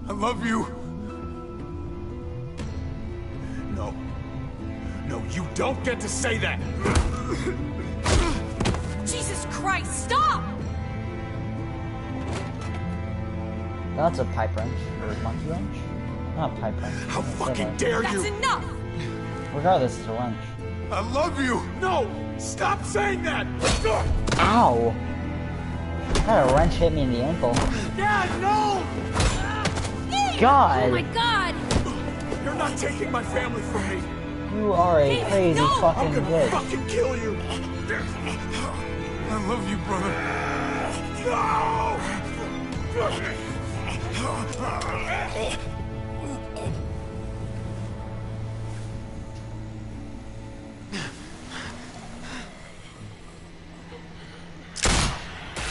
I love you. No. No, you don't get to say that! Jesus Christ, stop! That's a pipe wrench, or a monkey wrench? Not a pipe wrench. How fucking dare you! That's enough! Regardless, it's a wrench. I love you! No! Stop saying that! Ow! That wrench hit me in the ankle. Dad, no! God! Oh my God! You're not taking my family from me! You are a David, crazy no! fucking I'm gonna bitch. fucking kill you! I love you, brother.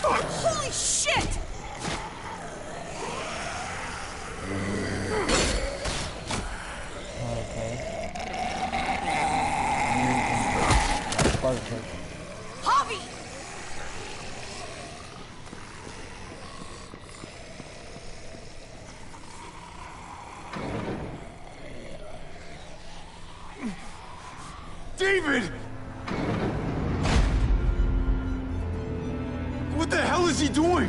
Holy shit! David! What the hell is he doing?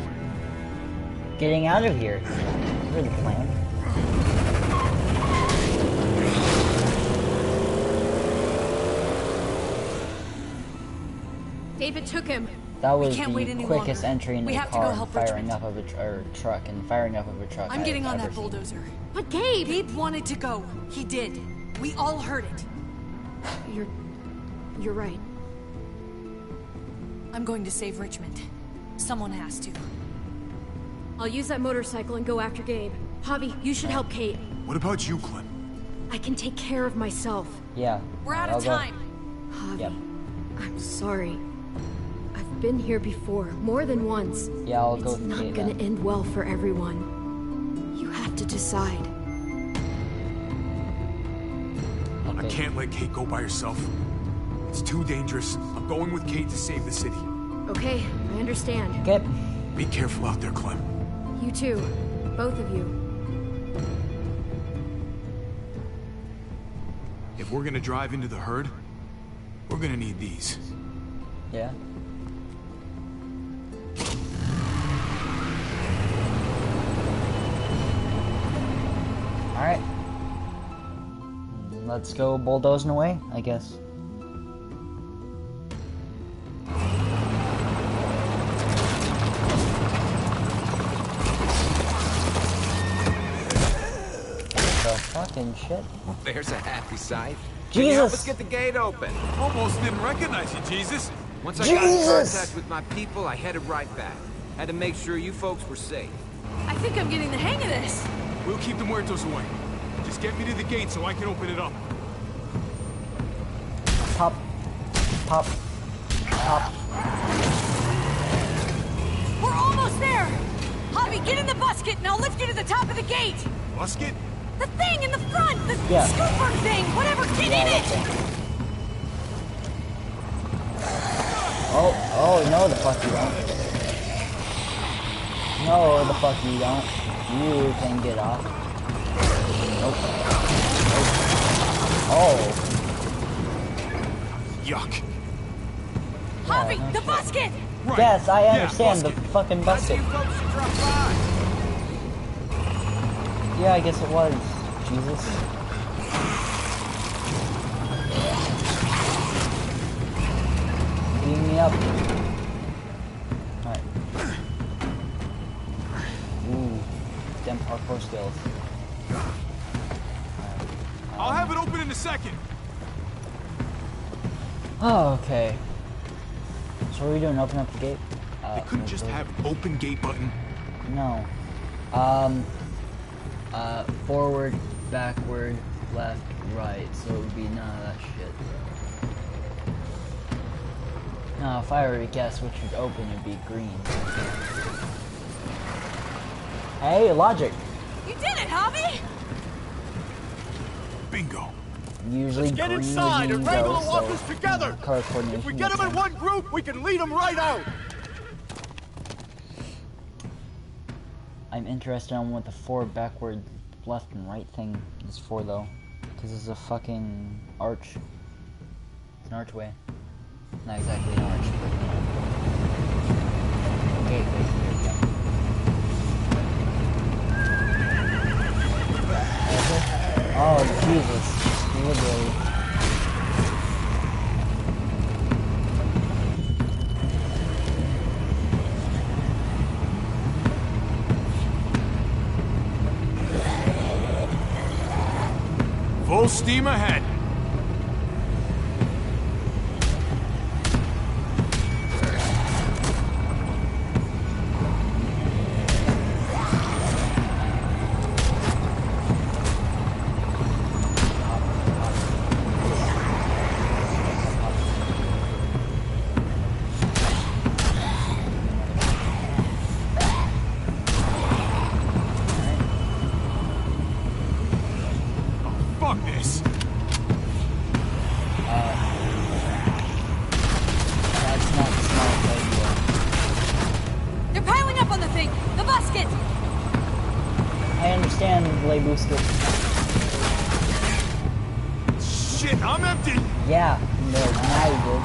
Getting out of here. For the plan. David took him. That was the quickest entry into the car and firing up of a truck. I'm getting on that bulldozer. But Gabe! Gabe wanted to go. He did. We all heard it. You're right. I'm going to save Richmond. Someone has to. I'll use that motorcycle and go after Gabe. Javi, you should help Kate. What about you, Clem? I can take care of myself. Yeah. We're out of time. Javi, yep. I'm sorry. I've been here before, more than once. Yeah, I'll go with It's not Kate gonna then. end well for everyone. You have to decide. I can't let Kate go by herself. It's too dangerous. I'm going with Kate to save the city. Okay, I understand. Okay. Be careful out there, Clem. You too. Both of you. If we're gonna drive into the herd, we're gonna need these. Yeah. Alright. Let's go bulldozing away, I guess. Fucking shit. There's a happy sight. Jesus! Can you help us get the gate open? Almost didn't recognize you, Jesus. Once I got in contact with my people, I headed right back. Had to make sure you folks were safe. I think I'm getting the hang of this. We'll keep the muertos away. Just get me to the gate so I can open it up. Pop. Pop. Pop. We're almost there. Javi, get in the busket and I'll lift you to the top of the gate. Busket? The thing in the front! The Yeah. scooper thing! Whatever! Get in it! Oh, no the fuck you don't. No the fuck you don't. You can get off. Nope. Oh. Yuck. Javi, no the shit. busket! Right. Yes, I understand Yeah, the fucking busket. You folks should drop by. Yeah, I guess it was. Jesus. Beam me up. Alright. Ooh. Damn parkour skills. I'll have it open in a second. Oh, okay. So what are we doing? Open up the gate? They couldn't just have open gate button. No. Forward, backward, left, right. So it would be none of that shit. No, if I were to guess which would open, it'd be green. Hey, logic. You did it, Javi! Bingo. Usually Get green inside would and mean wrangle go, the so walkers together! color coordination. If we get makes them in sense. one group, we can lead them right out! I'm interested on what the forward, backward, left, and right thing is for, though. Because it's a fucking arch. It's an archway. Not exactly an arch, but you know. Gateway, there you go. Oh, Jesus. Literally. Full steam ahead. Fuck this. That's not the smart idea. They're piling up on the thing! The busket! I understand, Leibusket. Shit, I'm empty. Yeah, No, now you did.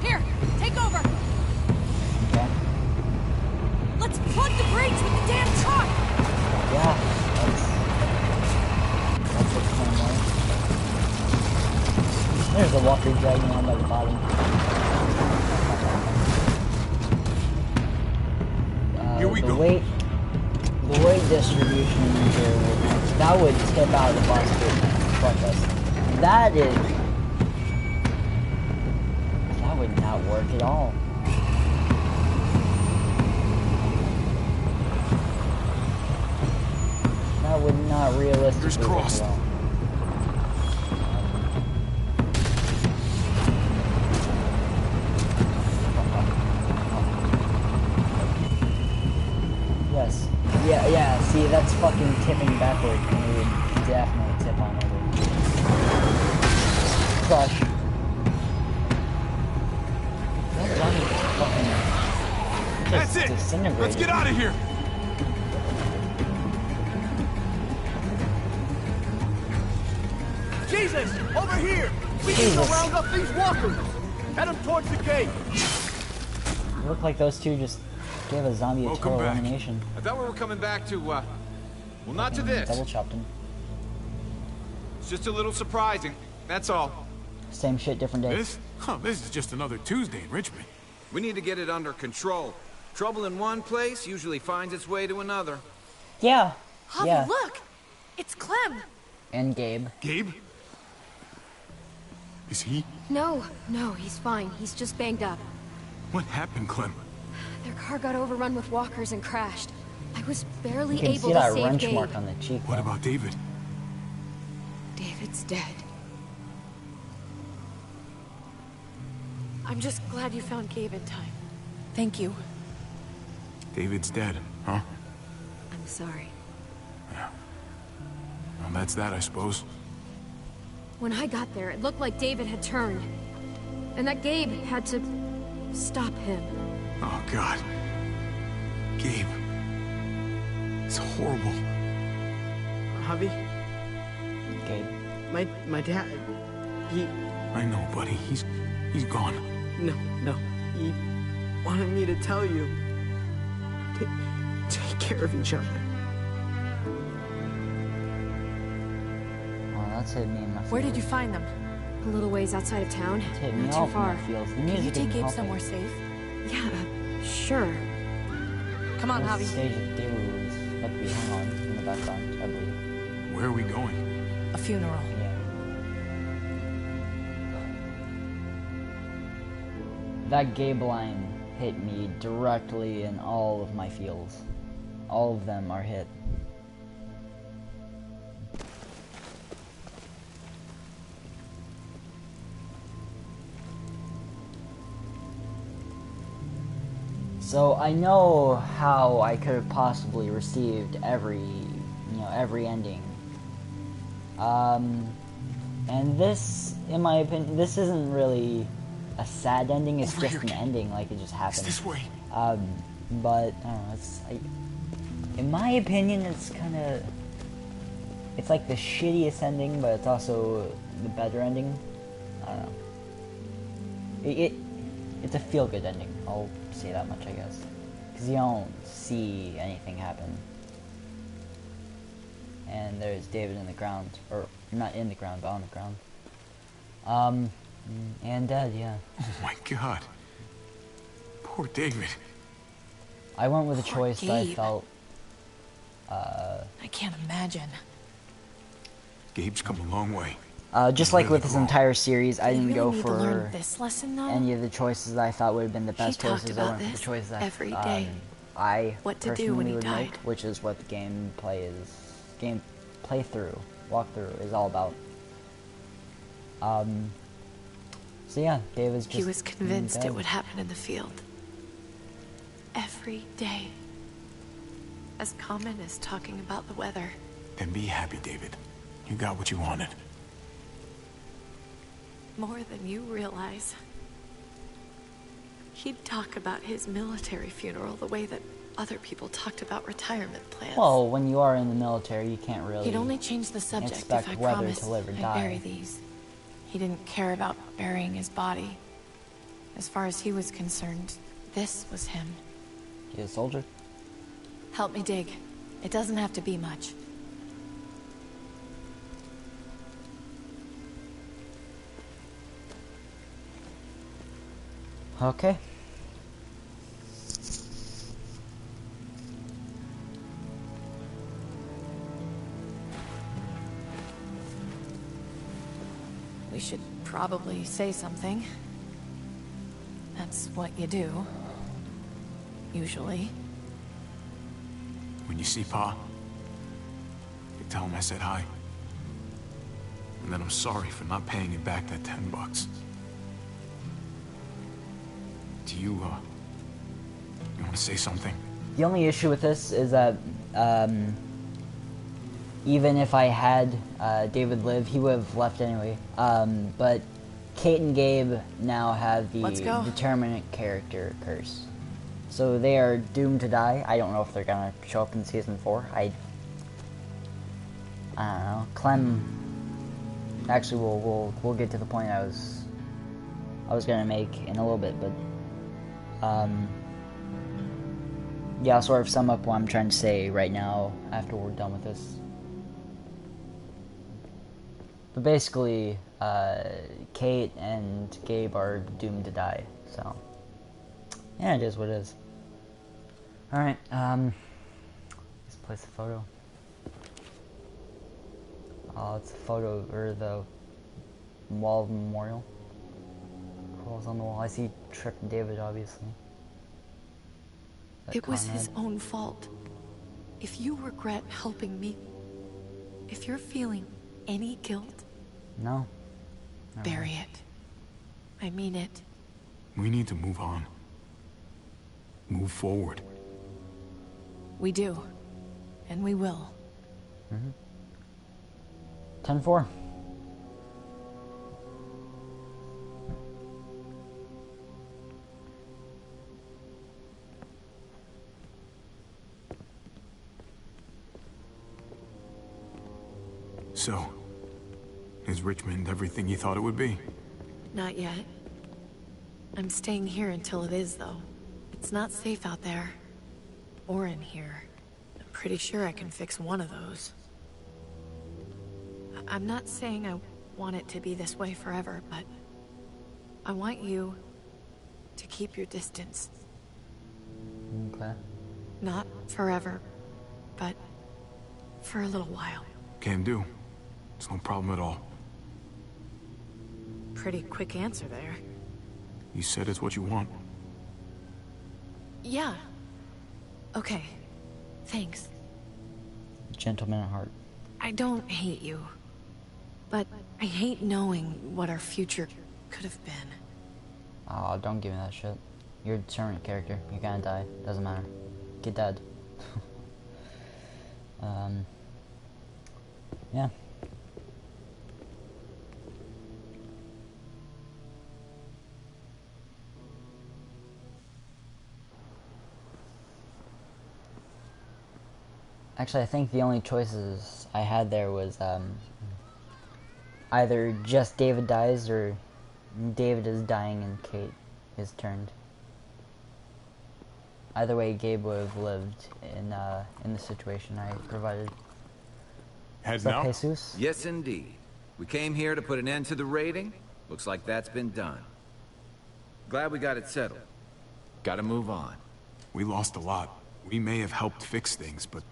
Here, take over. Okay. Let's plug the brakes with the damn truck. Yeah, that's what's going on. There's a walker dragging on by the bottom. Here we go. The weight distribution in here that would tip out the bus to front us. That would not work at all. That would not realistically work at all. Yes. Yeah, see, that's fucking tipping backward, and it would definitely tip on over. Crush. That's it! Let's get out of here! Jesus! Over here! We need to round up these walkers! Head them towards the gate! It looked like those two just gave a zombie a total elimination. I thought we were coming back to, well, not to this. Double chopped him. It's just a little surprising, that's all. Same shit, different day. This is just another Tuesday in Richmond. We need to get it under control. Trouble in one place usually finds its way to another. Yeah. Javi, Yeah. look! It's Clem! And Gabe. Gabe? Is he? No, he's fine. He's just banged up. What happened, Clem? Their car got overrun with walkers and crashed. I was barely You can able see to that save wrench Gabe. mark on the cheek. What about David? David's dead. I'm just glad you found Gabe in time. Thank you. David's dead, huh? I'm sorry. Yeah. Well, that's that, I suppose. When I got there, it looked like David had turned. And that Gabe had to stop him. Oh, God. Gabe. It's horrible. Javi? Gabe. My dad, he... I know, buddy. He's gone. No. He wanted me to tell you. Take care of each other. Oh, that's hitting me in my feels. Where did you find them? A little ways outside of town. It's hitting me Not all too from far. my feels. The Can music you take isn't Gabe helping. somewhere safe? Yeah, sure. Come on, This Javi. stage of David was about to be hung on in the background, I believe. Where are we going? A funeral. Yeah. That Gabe line hit me directly in all of my feels. All of them are hit. So I know how I could have possibly received every ending. And this, in my opinion, this isn't really a sad ending. It's just an ending, like it just happened. This way. But I don't know. In my opinion, it's kind of, it's like the shittiest ending, but it's also the better ending. I don't know. It's a feel-good ending. I'll say that much, I guess, because you don't see anything happen. And there's David in the ground, or not in the ground, but on the ground. And dead, yeah. Oh my God. Poor David. I went with a choice that I Gabe. felt. I can't imagine. Gabe's come a long way. Just like with this entire series, I You didn't really go need to for learn this lesson, though? any of the choices that I thought would have been the best talked choices. I about went for the this choices that every day. I What to do personally when he would died. make, which is what the game playthrough, walkthrough is all about. So yeah, Dave is just. He was convinced dead. it would happen in the field. Every day. As common as talking about the weather. Then be happy, David. You got what you wanted. More than you realize. He'd talk about his military funeral the way that other people talked about retirement plans. Well, when you are in the military, you can't really. He'd only change the subject expect if I whether promised to live or I'd die. bury these. He didn't care about burying his body. As far as he was concerned, this was him. He's a soldier. Help me dig. It doesn't have to be much. Okay. We should probably say something. That's what you do. Usually. When you see Pa, you tell him I said hi. And then I'm sorry for not paying him back that $10. Do you want to say something? The only issue with this is that even if I had David live, he would have left anyway. But Kate and Gabe now have the determinate character curse. So they are doomed to die. I don't know if they're gonna show up in season 4. I don't know. Clem. Actually, we'll get to the point I was gonna make in a little bit, but yeah, I'll sort of sum up what I'm trying to say right now after we're done with this. But basically, Kate and Gabe are doomed to die. So yeah, it is what it is. All right, let's place a photo. Oh, it's a photo or the wall memorial. Who's on the wall? I see Tripp and David, obviously. It was his own fault. If you regret helping me, if you're feeling any guilt, no. Bury it. I mean it. We need to move on. Move forward. We do. And we will. 10-4. So, is Richmond everything you thought it would be? Not yet. I'm staying here until it is, though. It's not safe out there. Or in here. I'm pretty sure I can fix one of those. I'm not saying I want it to be this way forever, but I want you to keep your distance. Okay. Not forever, but for a little while. Can do. It's no problem at all. Pretty quick answer there. You said it's what you want. Yeah. Okay. Thanks. Gentleman at heart. I don't hate you. But I hate knowing what our future could have been. Oh, don't give me that shit. You're a determinate character. You're gonna die. Doesn't matter. Get dead. Yeah. Actually, I think the only choices I had there was either just David dies or David is dying and Kate is turned. Either way, Gabe would have lived in the situation I provided. Heads now? Jesus? Yes, indeed. We came here to put an end to the raiding. Looks like that's been done. Glad we got it settled. Gotta move on. We lost a lot. We may have helped fix things, but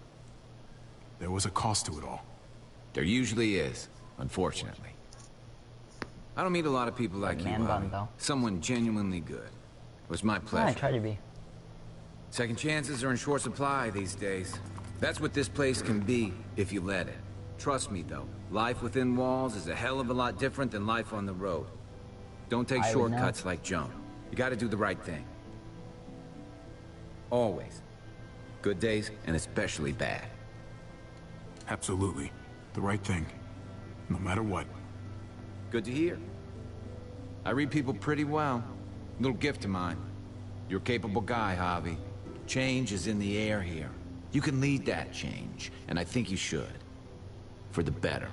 there was a cost to it all. There usually is, unfortunately. I don't meet a lot of people like you, Bobby. Someone genuinely good. It was my pleasure. I try to be. Second chances are in short supply these days. That's what this place can be, if you let it. Trust me, though. Life within walls is a hell of a lot different than life on the road. Don't take shortcuts like Joan. You gotta do the right thing. Always. Good days, and especially bad. Absolutely. The right thing. No matter what. Good to hear. I read people pretty well. Little gift of mine. You're a capable guy, Javi. Change is in the air here. You can lead that change, and I think you should. For the better.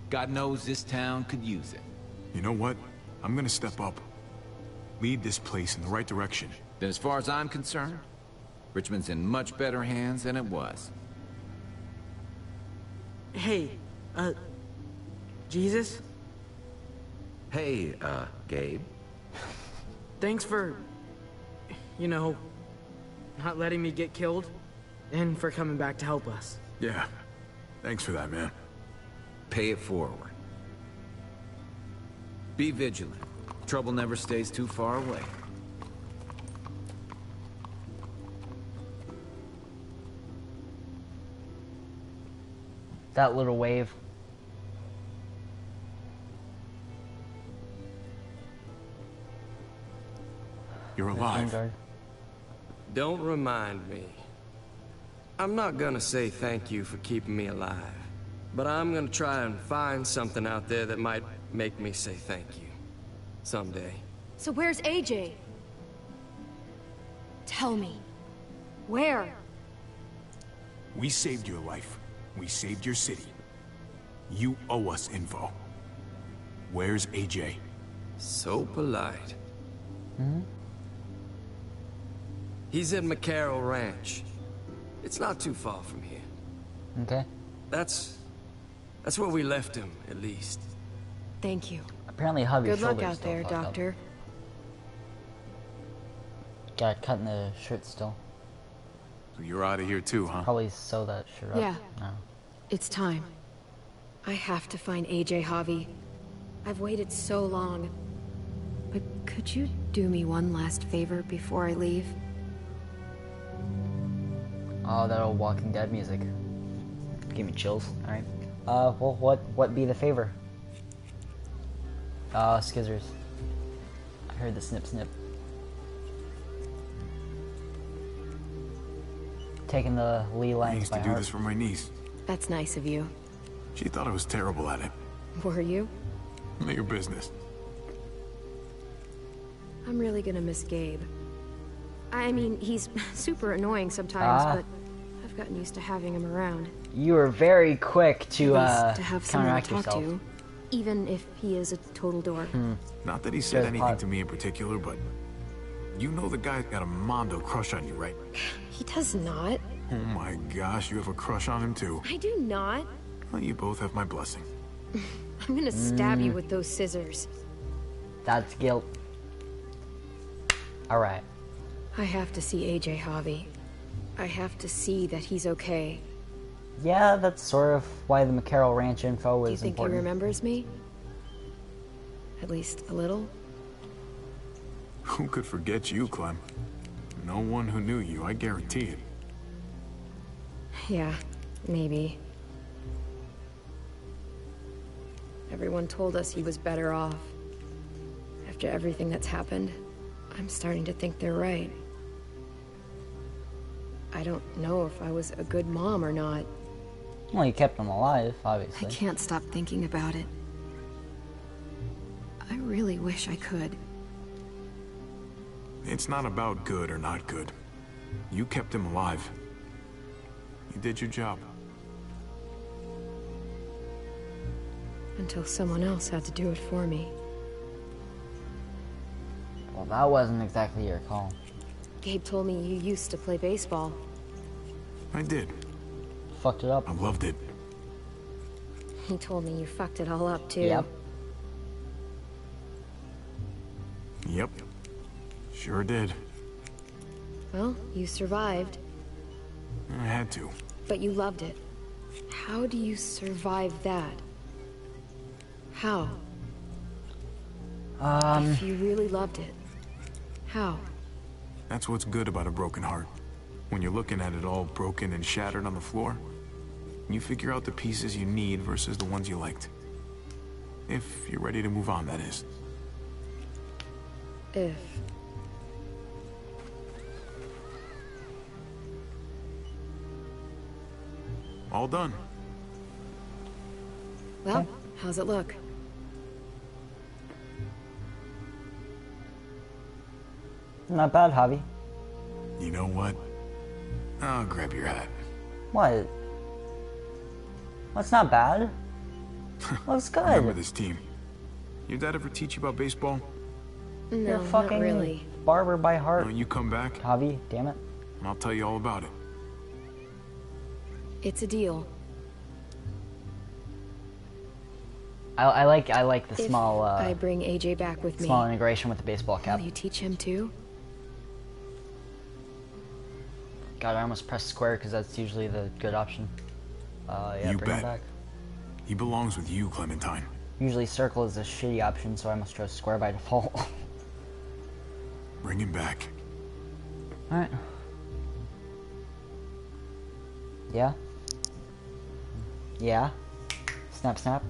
God knows this town could use it. You know what? I'm gonna step up. Lead this place in the right direction. Then as far as I'm concerned, Richmond's in much better hands than it was. Hey, Jesus? Hey, Gabe. Thanks for, you know, not letting me get killed, and for coming back to help us. Yeah. Thanks for that, man. Pay it forward. Be vigilant. Trouble never stays too far away. That little wave. You're alive. Don't remind me. I'm not gonna say thank you for keeping me alive, but I'm gonna try and find something out there that might make me say thank you. Someday. So where's AJ? Tell me. Where? We saved your life. We saved your city. You owe us info. Where's AJ? So polite. He's at McCarroll Ranch. It's not too far from here. Okay. That's where we left him, at least. Thank you. Apparently Hubby's Good luck shoulder's out still there, fucked up. Doctor. Got cut in the shirt still. So you're out of here too, huh? Probably sew that shirt up. Yeah. No. It's time. I have to find AJ, Javi. I've waited so long. But could you do me one last favor before I leave? Oh, that old Walking Dead music. Give me chills. Alright. Well, what be the favor? Skizzers. I heard the snip snip. Taking the Lee I lines used by to do heart. this for my niece. That's nice of you. She thought I was terrible at it. Were you? None of your business. I'm really gonna miss Gabe. I mean, he's super annoying sometimes, but I've gotten used to having him around. You were very quick to To have someone to counteract talk yourself. to, even if he is a total dork. Not that he said There's anything pot. to me in particular, but you know the guy's got a mondo crush on you, right? He does not. Oh my gosh, you have a crush on him too. I do not. Well, you both have my blessing. I'm gonna stab you with those scissors. That's guilt. Alright. I have to see AJ, Javi. I have to see that he's okay. Yeah, that's sort of why the McCarroll Ranch info Do you is think important. he remembers me? At least a little? Who could forget you, Clem? No one who knew you, I guarantee it. Yeah, maybe. Everyone told us he was better off. After everything that's happened, I'm starting to think they're right. I don't know if I was a good mom or not. Well, you kept him alive, I obviously. can't stop thinking about it. I really wish I could. It's not about good or not good. You kept him alive. You did your job. Until someone else had to do it for me. Well, that wasn't exactly your call. Gabe told me you used to play baseball. I did. Fucked it up. I loved it. He told me you fucked it all up, too. Yep. Yep. Sure did. Well, you survived, I had to. but you loved it. How do you survive that? How? If you really loved it, how? That's what's good about a broken heart. When you're looking at it all broken and shattered on the floor, you figure out the pieces you need versus the ones you liked. If you're ready to move on, that is. If. All done. Well, how's it look? Not bad, Javi. You know what? I'll grab your hat. What? That's not bad. Looks good. Remember this team. Your dad ever teach you about baseball? You're No, fucking not really. barber by heart. When you come back, Javi, damn it. and I'll tell you all about it. It's a deal. I like the If small I bring AJ back with small me, integration with the baseball cap. will you teach him too? God, I almost pressed square because that's usually the good option. Yeah, You bring him bet. back. He belongs with you, Clementine. Usually circle is a shitty option, so I must chose square by default. Bring him back. Alright. Yeah? Yeah? Snap, snap.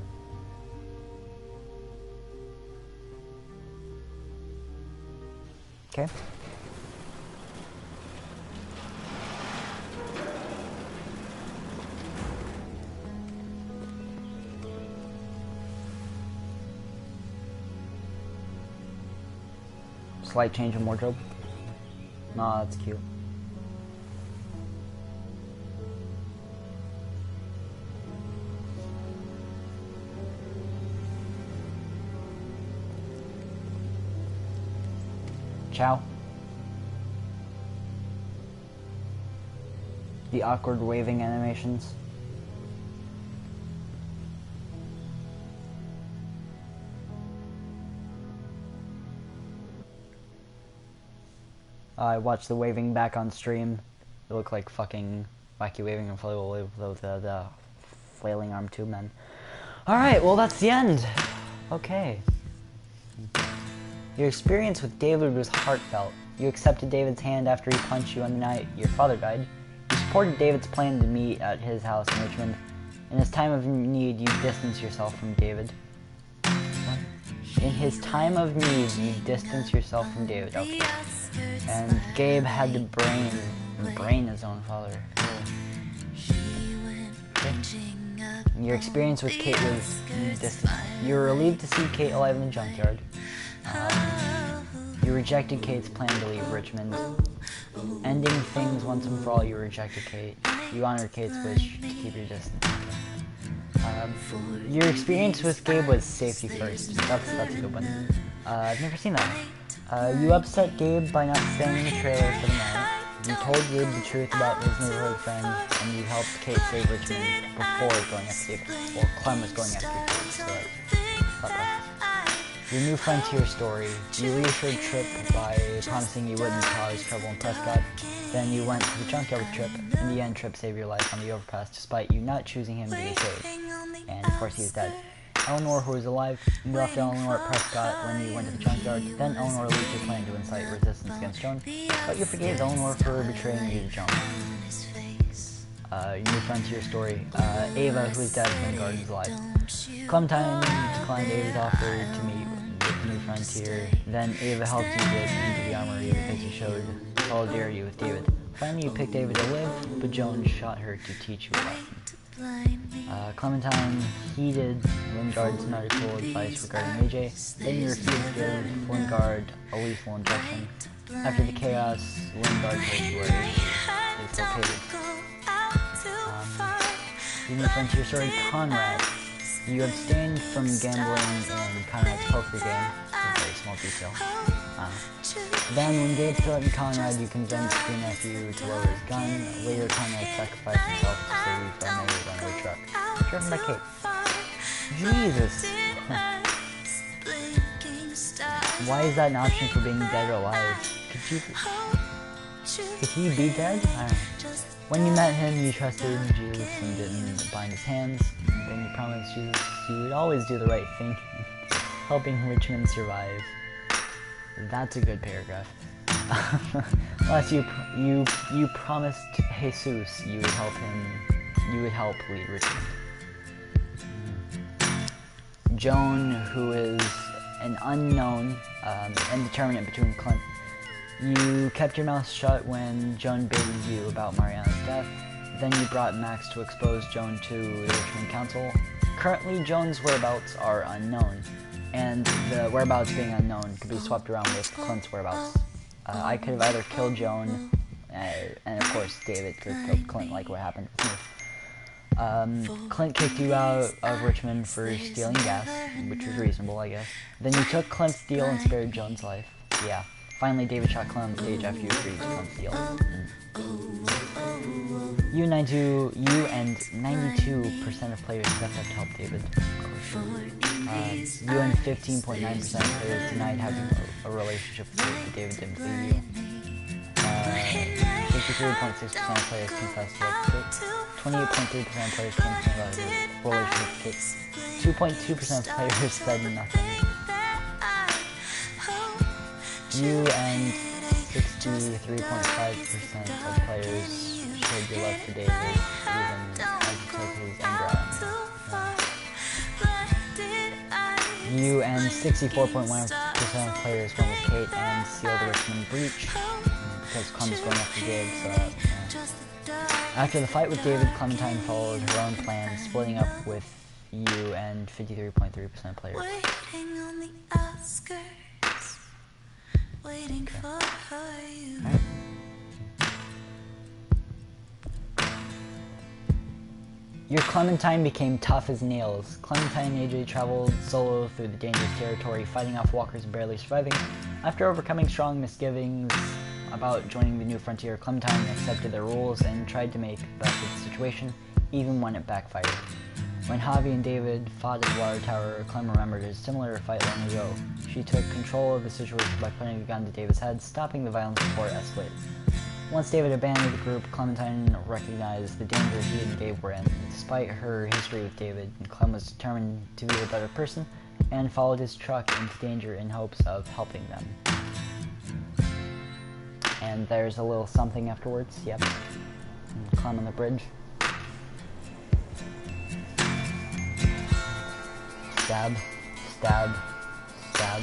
Okay. Slight change in wardrobe. Nah, that's cute. Ciao. The awkward waving animations. I watched the waving back on stream. It looked like fucking wacky waving and the flailing arm tube men. Alright, well that's the end. Okay. Your experience with David was heartfelt. You accepted David's hand after he punched you on the night your father died. You supported David's plan to meet at his house in Richmond. In his time of need, you distanced yourself from David. What? In his time of need, you distanced yourself from David. Okay. And Gabe had to brain his own father. Okay. Your experience with Kate was distant. You were relieved to see Kate alive in the junkyard. You rejected Kate's plan to leave Richmond. Ending things once and for all, you rejected Kate. You honored Kate's wish to keep your distance. Your experience with Gabe was safety first. That's a good one. I've never seen that. You upset Gabe by not staying in the trailer for the night. You told Gabe the truth about his neighborhood friend, and you helped Kate save Richmond before going after Gabe. Well, Clem was going after Kate, so that's your new frontier story. You reassured Tripp by promising you wouldn't cause trouble in Prescott. Then you went to the junkyard with Tripp. In the end, Tripp saved your life on the overpass despite you not choosing him to be saved. And of course, he's dead. Eleanor, who was alive, you left Eleanor at Prescott when you went to the junkyard. Then Eleanor leaked your plan to incite resistance against Joan, but you forgave Eleanor for betraying you to Joan. Your new frontier story. Ava, who is dead when the garden's alive. Clementine declined Ava's offer to meet with the new frontier. Then Ava helped you get into the armory because you showed solidarity with David. Finally, you picked Ava to live, but Joan shot her to teach you a lesson. Clementine heeded Lingard's medical advice regarding AJ. Then you refused to give Lingard a lethal injection. After the chaos, Lingard told you where AJ is located. The new frontier story, Conrad. You abstained from gambling in Conrad's poker game. It's a very small detail. Then, when Gabe threatened Conrad, you convinced your nephew to lower his gun. Later, Conrad sacrificed himself to save you from a runaway truck. Driven by Kate. Jesus! Why is that an option for being dead or alive? Could he be dead? I don't know. When you met him, you trusted Jesus and didn't bind his hands. Then you promised Jesus you would always do the right thing, helping Richmond survive. That's a good paragraph. Unless you promised Jesus you would help him, you would help lead Richmond. Joan, who is an unknown indeterminate between Clint. You kept your mouth shut when Joan baited you about Mariana's death. Then you brought Max to expose Joan to the Richmond Council. Currently, Joan's whereabouts are unknown, and the whereabouts being unknown could be swapped around with Clint's whereabouts. I could have either killed Joan, and of course David could have killed Clint, like what happened with me. Clint kicked you out of Richmond for stealing gas, which was reasonable, I guess. Then you took Clint's deal and spared Joan's life. Yeah. Finally, David shot Clint on the stage after you agreed to Clint's deal. You and 92% of players stepped up to help David. You and 15.9% of players denied having a relationship with David didn't believe you. 53.6% of players confessed to it. 28.3% of players came to about a relationship with 2.2% of players said nothing. You and 63.5% of players showed your love for David, even as you took his anger out on you. You and 64.1% of players went with Kate and sealed the Richmond breach, because Clem was going after Gabe, so after the fight with David, Clementine followed her own plan, splitting up with you and 53.3% of players. Waiting on the outskirts, waiting for you. Right. Your Clementine became tough as nails. Clementine and AJ traveled solo through the dangerous territory, fighting off walkers and barely surviving. After overcoming strong misgivings about joining the new frontier, Clementine accepted their rules and tried to make the best of the situation, even when it backfired. When Javi and David fought at the water tower, Clem remembered a similar fight long ago. She took control of the situation by putting a gun to David's head, stopping the violence before it escalated. Once David abandoned the group, Clementine recognized the danger he and Gabe were in. Despite her history with David, Clem was determined to be a better person and followed his truck into danger in hopes of helping them. And there's a little something afterwards, yep. Clem on the bridge. Stab, stab, stab.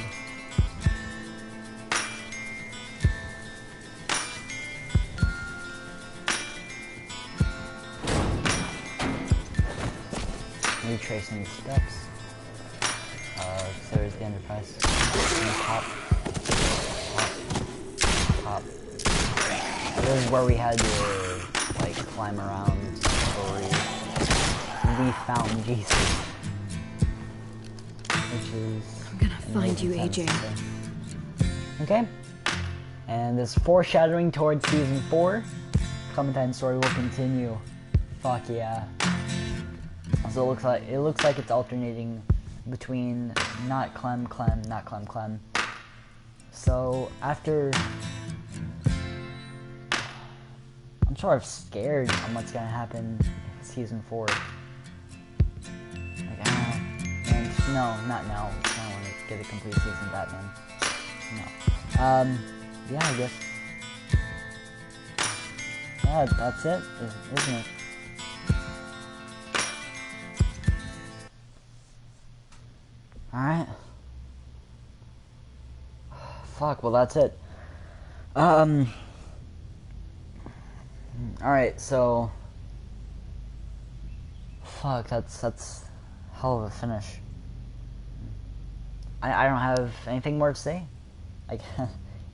Retracing the steps. So there's the Enterprise. Hop. Hop. This is where we had to, like, climb around before we found Jesus. Which is... I'm gonna find you, AJ. Okay. And this foreshadowing towards Season 4. Clementine's story will continue. Fuck yeah. So it looks like it's alternating between not Clem, not Clem. So after, I'm sort of scared on what's gonna happen in Season 4. Like, I don't know. And no, not now. I don't want to get a complete season Batman. No. Yeah, I guess. Yeah, that's it, isn't it? Alright. Fuck, well that's it. Alright, so... Fuck, that's hell of a finish. I don't have anything more to say. Like,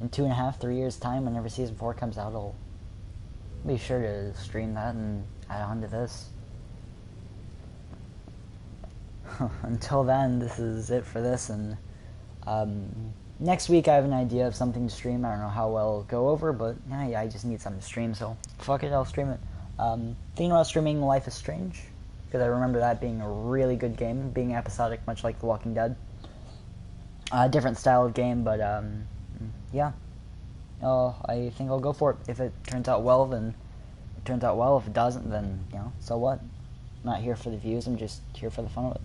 in 2.5, 3 years time, whenever Season 4 comes out, I'll be sure to stream that and add on to this. Until then, this is it for this, and next week I have an idea of something to stream. I don't know how well it'll go over, but yeah, I just need something to stream, so fuck it, I'll stream it. Thinking about streaming Life is Strange, because I remember that being a really good game, being episodic, much like The Walking Dead. Different style of game, but yeah. I think I'll go for it. If it turns out well, then it turns out well. If it doesn't, then, you know, so what? I'm not here for the views, I'm just here for the fun of it.